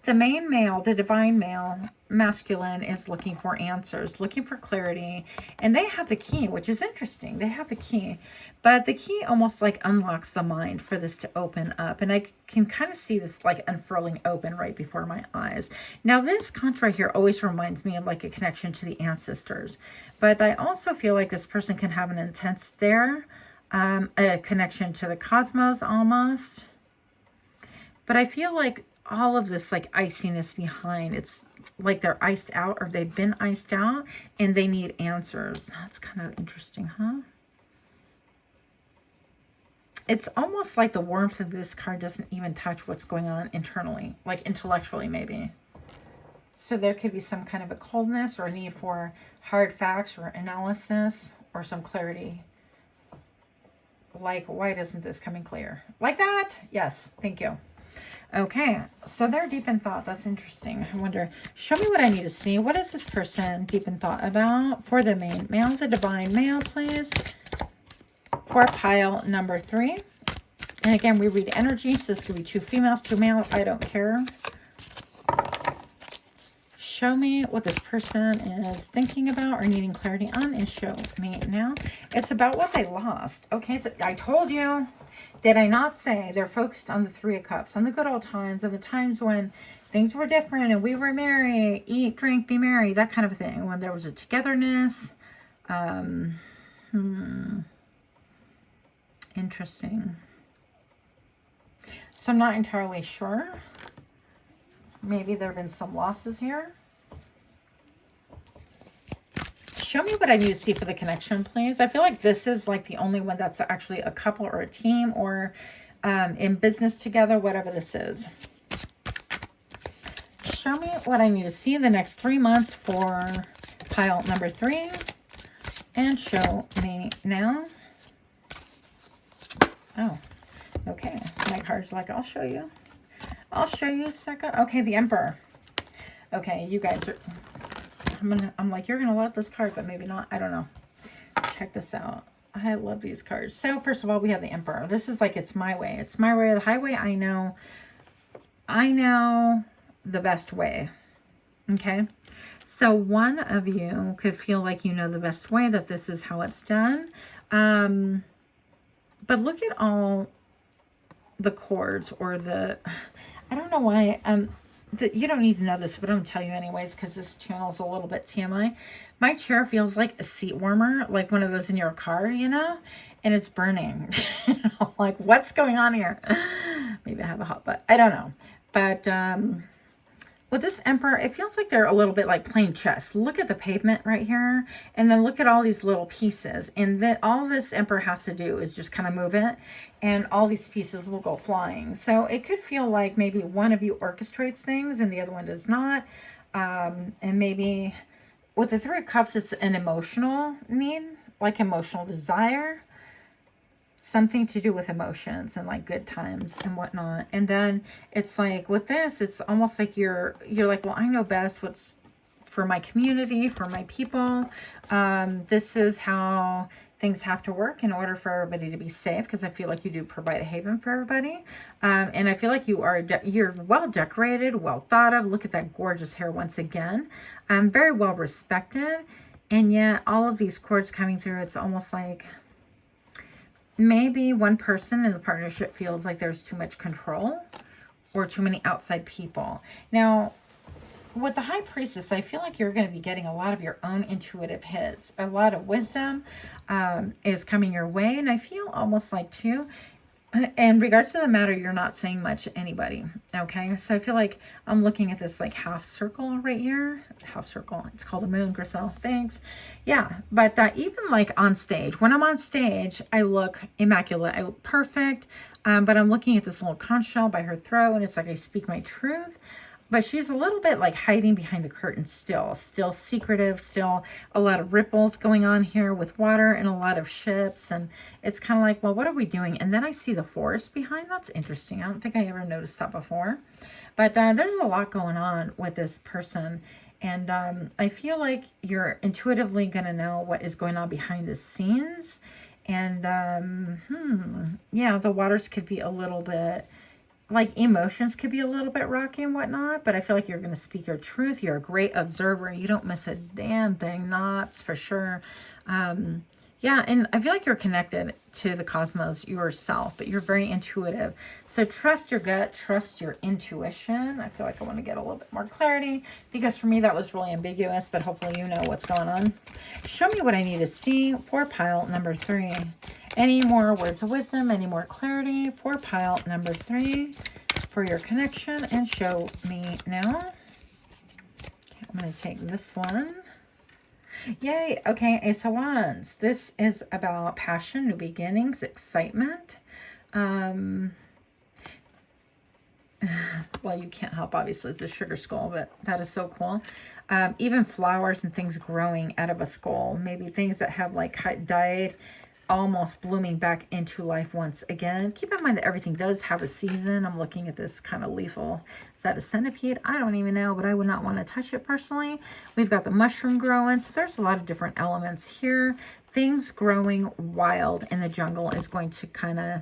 the main male, the divine male, masculine, is looking for answers, looking for clarity. And they have the key, which is interesting. They have the key. But the key almost like unlocks the mind for this to open up. And I can kind of see this like unfurling open right before my eyes. Now, this contra here always reminds me of like a connection to the ancestors. But I also feel like this person can have an intense stare, a connection to the cosmos almost. But I feel like all of this like iciness behind, it's like they're iced out, or they've been iced out and they need answers. That's kind of interesting, huh? It's almost like the warmth of this card doesn't even touch what's going on internally, like intellectually maybe. So there could be some kind of a coldness or a need for hard facts or analysis or some clarity. Like, why isn't this coming clear? Like that? Yes, thank you. Okay, so they're deep in thought. That's interesting. I wonder, show me what I need to see. What is this person deep in thought about? For the main male, the divine male, please. For pile number 3. And again, we read energy, so this could be 2 females, 2 males. I don't care. Show me what this person is thinking about or needing clarity on, and show me now. It's about what they lost. Okay, so I told you. Did I not say they're focused on the 3 of Cups, on the good old times, and the times when things were different and we were merry, eat, drink, be merry, that kind of a thing, when there was a togetherness. Interesting. So I'm not entirely sure. Maybe there have been some losses here. Show me what I need to see for the connection, please. I feel like this is like the only one that's actually a couple or a team or in business together, whatever this is. Show me what I need to see in the next 3 months for pile number 3. And show me now. Oh, okay. My card's like, I'll show you. I'll show you a second. Okay, the Emperor. Okay, you guys are... I'm like, you're gonna love this card, but maybe not. I don't know. Check this out. I love these cards. So first of all, we have the Emperor. This is like, it's my way. It's my way of the highway. I know the best way. Okay. So one of you could feel like you know the best way, that this is how it's done. But look at all the chords or the, I don't know why, you don't need to know this, but I'm going to tell you anyways, because this channel is a little bit TMI. My chair feels like a seat warmer, like one of those in your car, you know, and it's burning. I'm like, what's going on here? Maybe I have a hot butt. I don't know. But with this Emperor, it feels like they're a little bit like playing chess. Look at the pavement right here, and then look at all these little pieces. And then all this Emperor has to do is just kind of move it, and all these pieces will go flying. So it could feel like maybe one of you orchestrates things and the other one does not. And maybe with the 3 of Cups, it's an emotional need, like emotional desire. Something to do with emotions and like good times and whatnot. And then it's like with this, it's almost like you're like, well, I know best what's for my community, for my people. This is how things have to work in order for everybody to be safe, because I feel like you do provide a haven for everybody. And I feel like you're well decorated, well thought of. Look at that gorgeous hair once again. Very well respected. And yet all of these chords coming through, it's almost like maybe one person in the partnership feels like there's too much control or too many outside people. Now, with the High Priestess, I feel like you're going to be getting a lot of your own intuitive hits. A lot of wisdom is coming your way. And I feel almost like, too, in regards to the matter, you're not saying much to anybody. Okay, so I feel like I'm looking at this like half circle right here. Half circle. It's called a moon, Griselle. Thanks. Yeah, but even like on stage, when I'm on stage, I look immaculate. I look perfect. But I'm looking at this little conch shell by her throat, and it's like I speak my truth. But she's a little bit like hiding behind the curtain still secretive, still a lot of ripples going on here with water and a lot of ships. And it's kind of like, well, what are we doing? And then I see the forest behind. That's interesting. I don't think I ever noticed that before. But there's a lot going on with this person. And I feel like you're intuitively going to know what is going on behind the scenes. And yeah, the waters could be a little bit, like emotions could be a little bit rocky and whatnot, but I feel like you're going to speak your truth. You're a great observer. You don't miss a damn thing. That's for sure. Yeah, and I feel like you're connected to the cosmos yourself, but you're very intuitive. So trust your gut, trust your intuition. I feel like I want to get a little bit more clarity, because for me that was really ambiguous, but hopefully you know what's going on. Show me what I need to see for pile number 3. Any more words of wisdom, any more clarity for pile number 3 for your connection, and show me now. Okay, I'm going to take this one. Yay. Okay, Ace of Wands. This is about passion, new beginnings, excitement. Well, you can't help, obviously, it's a sugar skull, but that is so cool. Even flowers and things growing out of a skull. Maybe things that have like died almost blooming back into life once again. Keep in mind that everything does have a season. I'm looking at this kind of lethal. Is that a centipede? I don't even know, but I would not want to touch it personally. We've got the mushroom growing. So there's a lot of different elements here. Things growing wild in the jungle is going to kind of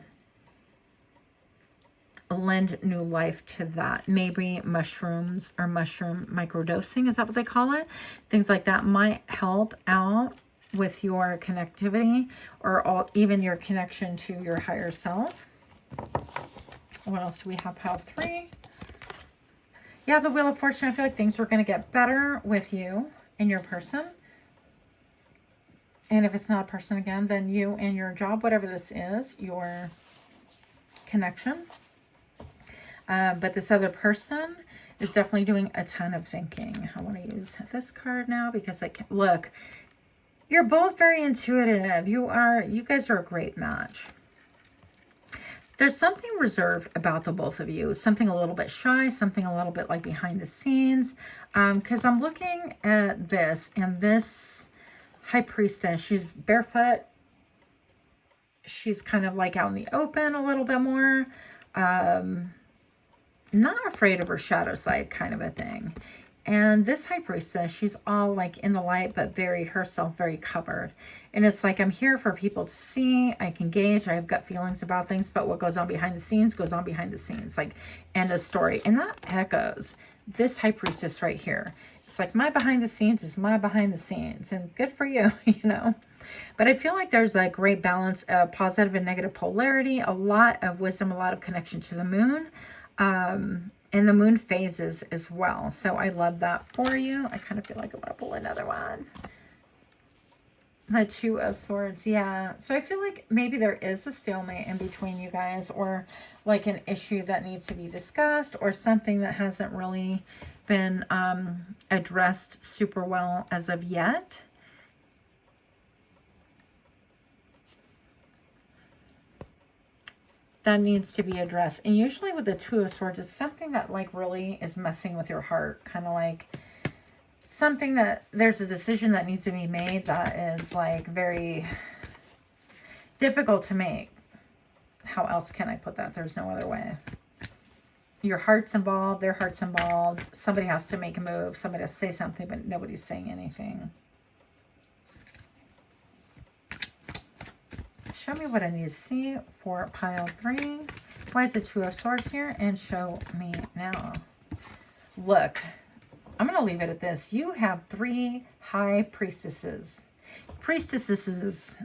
lend new life to that. Maybe mushrooms or mushroom microdosing, is that what they call it? Things like that might help out with your connectivity or even your connection to your higher self. What else do we have? Pile 3. Yeah, the Wheel of Fortune. I feel like things are going to get better with you and your person. And if it's not a person again, then you and your job, whatever this is, your connection. But this other person is definitely doing a ton of thinking. I want to use this card now because I can look. You're both very intuitive. You guys are a great match. There's something reserved about the both of you. Something a little bit shy, something a little bit like behind the scenes. Because I'm looking at this, and this High Priestess, she's barefoot. She's kind of like out in the open a little bit more. Not afraid of her shadow side kind of a thing. And this High Priestess, she's all like in the light, but very herself, very covered. And it's like, I'm here for people to see. I can gauge. I have gut feelings about things, but what goes on behind the scenes goes on behind the scenes. Like, end of story. And that echoes this High Priestess right here. It's like, my behind the scenes is my behind the scenes. And good for you, you know. But I feel like there's a great balance of positive and negative polarity. A lot of wisdom, a lot of connection to the moon. And the moon phases as well. So I love that for you. I kind of feel like I want to pull another one. The Two of Swords. Yeah. So I feel like maybe there is a stalemate in between you guys, or like an issue that needs to be discussed, or something that hasn't really been addressed super well as of yet. That needs to be addressed. And usually with the Two of Swords, it's something that like really is messing with your heart. Kind of like something that there's a decision that needs to be made that is like very difficult to make. How else can I put that? There's no other way. Your heart's involved, their heart's involved. Somebody has to make a move. Somebody has to say something, but nobody's saying anything. Show me what I need to see for pile 3. Why is the Two of Swords here? And show me now. Look, I'm going to leave it at this. You have 3 High Priestesses. Priestesses.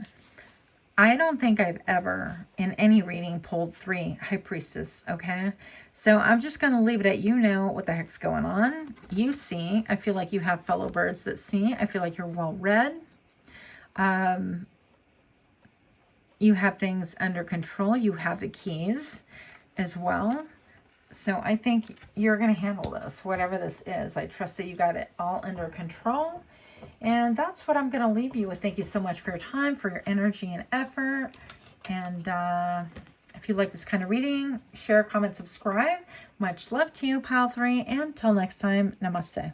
I don't think I've ever, in any reading, pulled 3 High Priestess, okay? So I'm just going to leave it at, you know what the heck's going on. You see. I feel like you have fellow birds that see. I feel like you're well read. You have things under control. You have the keys as well. So I think you're going to handle this, whatever this is. I trust that you got it all under control. And that's what I'm going to leave you with. Thank you so much for your time, for your energy and effort. And if you like this kind of reading, share, comment, subscribe. Much love to you, Pile 3. And until next time, namaste.